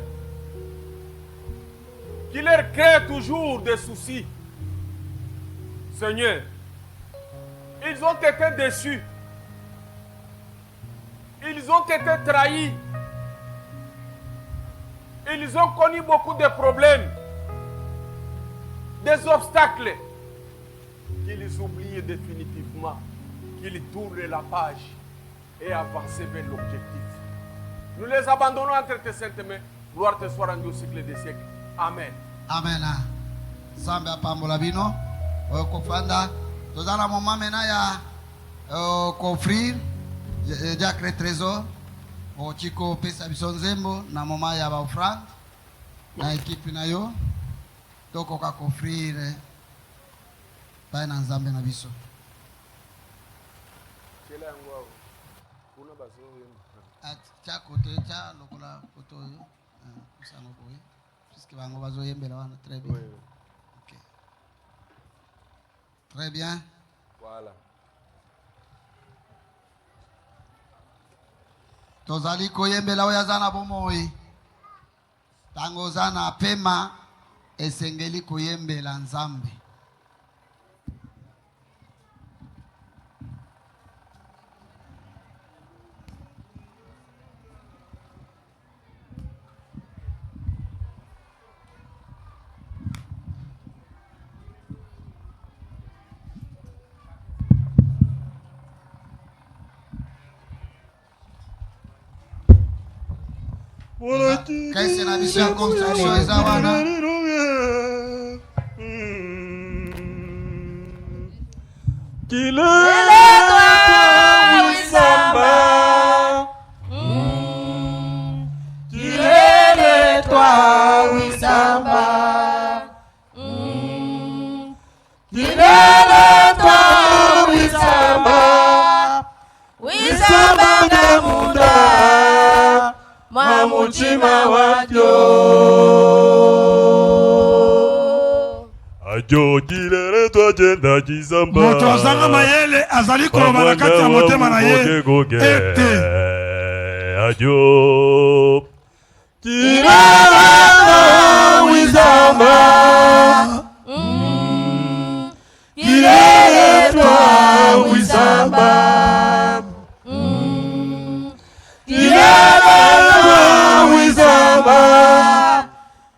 qui leur créent toujours des soucis. Seigneur, Ils ont été déçus. Ils ont été trahis. Ils ont connu beaucoup de problèmes, des obstacles qu'ils oublient définitivement, qu'ils tournent la page et avancent vers l'objectif. Nous les abandonnons entre tes saintes mains. Gloire te soit rendue au siècle des siècles. Amen. Amen. Sambe apambola bino okofanda tozala moment mena ya kofrir diacre trésor ochiko pesa biso nzembo na moment ya ba offrande na equipe na yo tokoka kofrir pa na nzambe na biso. Kela yango kuna bazo cha kote cha lokola koto yo kusano boye puisque bango bazo yembela wana très bien. Oui. OK. Très bien. Voilà. Tozali koyembela oyo aza na bomoi tango oza na pema esengeli koyembela nzambe. Kaisi na biso ya construction eza wana. Kiletwa wisamba. Kiletwa wisamba. Kiletwa wisamba. Wisamba na muda. Mamuchima wakyo Ajo kilere to jenda jizamba Moto azanga mayele azali koloba na kati ya motema na ye ete Ajo kilere to wizamba Kilere to wizamba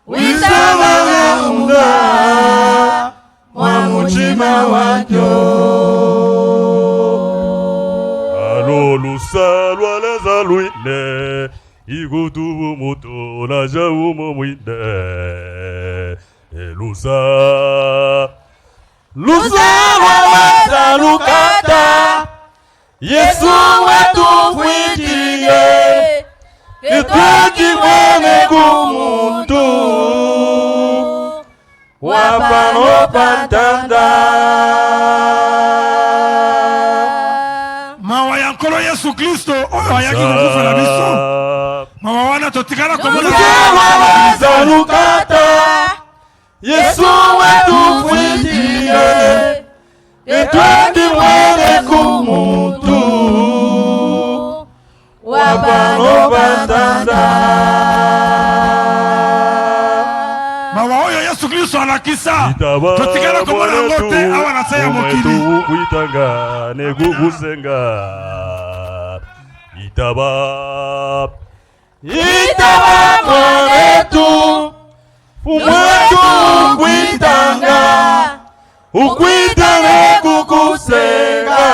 Wisamba na munga Mwamuchima wakyo Alo lusalwa leza luine Igutubu muto na jau mwine Lusa waweza lukata Yesu wetu fwitiye Kitweki mwene kumuntu Wapano pantanda Mawa ya nkolo Yesu Kristo oyo ayaki kukufa na biso Mawa wana totikala komona waweza lukata Yesu wetu fwitiye Kitweki mwene kumuntu Wapano pantanda Mawa oyo Yesu Kristo alakisa totikala komona ngote awa na saya mokili Kuitanga negugusenga Itaba mwanetu Fumwetu kuitanga Ukuitanga kukusenga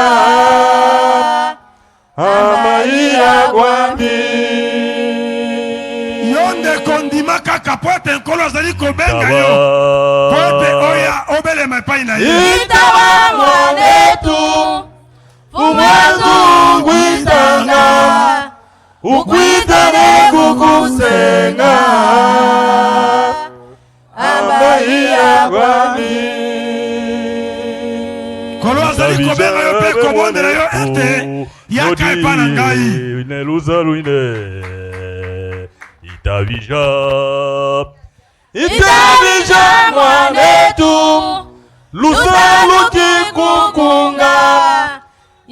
Amaia gwandi Yonde kondima kaka poete nkolo azali kobenga yo Poete oya obelema epai na ye Itaba mwanetu Fumwetu kuitanga Ukuitanga kukusenga Amaia gwandi Kolo azali kobenga yo pe kobondela yo ete Yaka epa na ngai Neluza luine Itavija mwanetu Lusa luki kukunga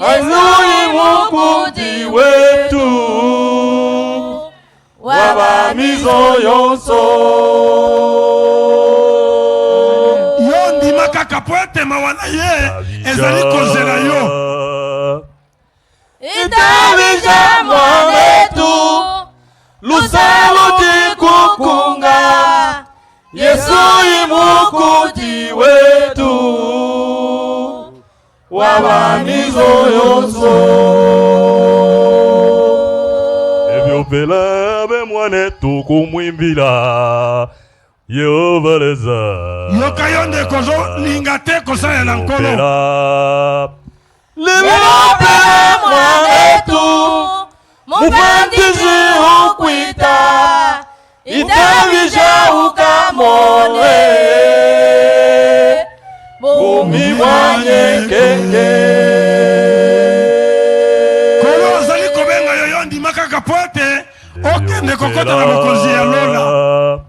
Azui mukudi wetu Wabamizo yonso bakapoete mawana ye ezali kozela yo Itabija mwanetu Lusaluti kukunga Yesu imukuti wetu Wabanizo yoso Ebyopela be mwanetu kumwimbila Yehova leza yoka yonde kozo lingate kosalela nkolo Lilopela mwanetu Mufantizi ukwita Itabija ukamone Bumi wanye kenge kolo ozali kobenga yoyondi makaka pote okende kokota na mokonzi ya lola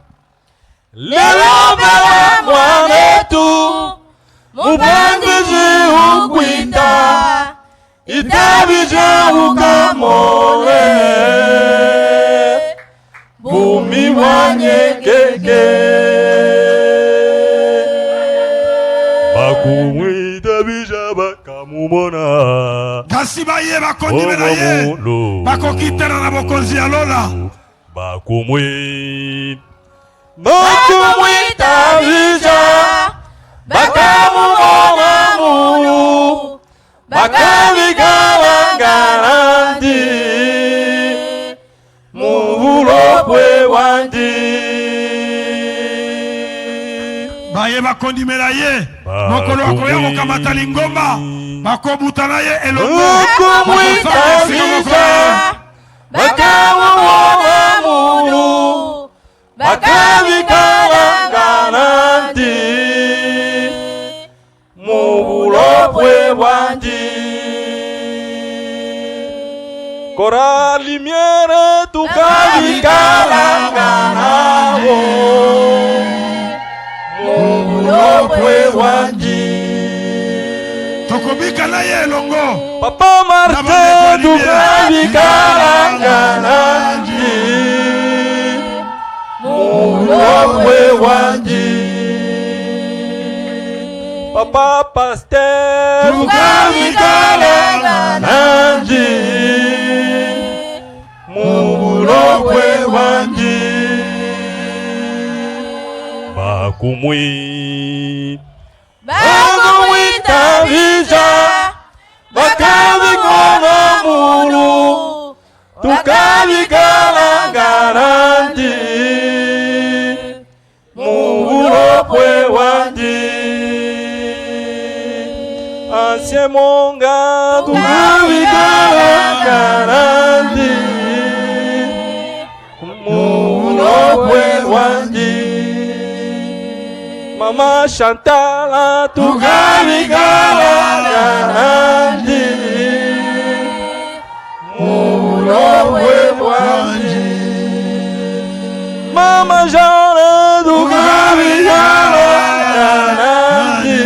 Lilopela mwanetu Mufantizi ukwita Itabija ukamone Bumi wanye keke Bakumwi Itabija bakamumona kasi baye bakondimela ye bakokitana na mokonzi ya lola Bakumwi Itabija bakamumona mulu Bakavigalangarandi Muvulopwe wandi baye bakondimela ye mokolo akoya kokamata lingomba bakobutana ye elongo bakamumona mulu Bakavigalangarandi Muvulopwe wandi Kora limiere tukavigalanganavo Muvulopwe wandi tokobika na ye elongo Papa Marte tukavigalanganandi Muvulopwe wandi Papa Pasteur Tukavigalanganandi Muvulopwe wandi Bakumwi Itabija Bakavigona mulu Tukavigalanganandi Muvulopwe wandi Ancien monga Tukavigalanganandi Muvulopwe wandi Mama Chantala Tukavigalanganandi Muvulopwe wandi Mama Jana Tukavigalanganandi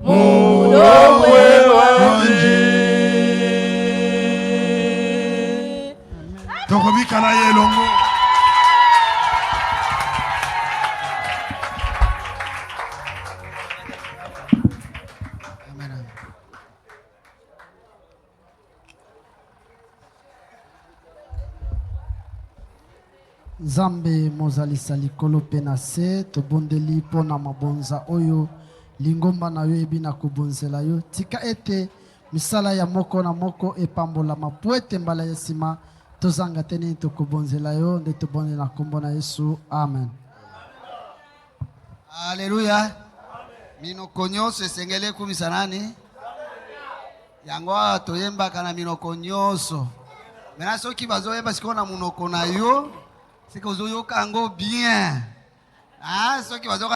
Muvulopwe wandi tokobika na ye elongo Nzambe mozalisa likolo pe na se tobondeli mpona mabonza oyo lingomba na yo ebina kobonzela yo tika ete misala ya moko na moko epambolama po ete mbala ya nsima tozanga te nini tokobonzela yo nde tobondeli na kombo na Yesu amen. Haleluya. Minoko nyonso esengeli ekumisa nani yango awa toyembaka na minoko nyonso mena soki bazoyemba sikoyo na munoko na yo sikoyo ozoyoka yango bien soki bazoyoka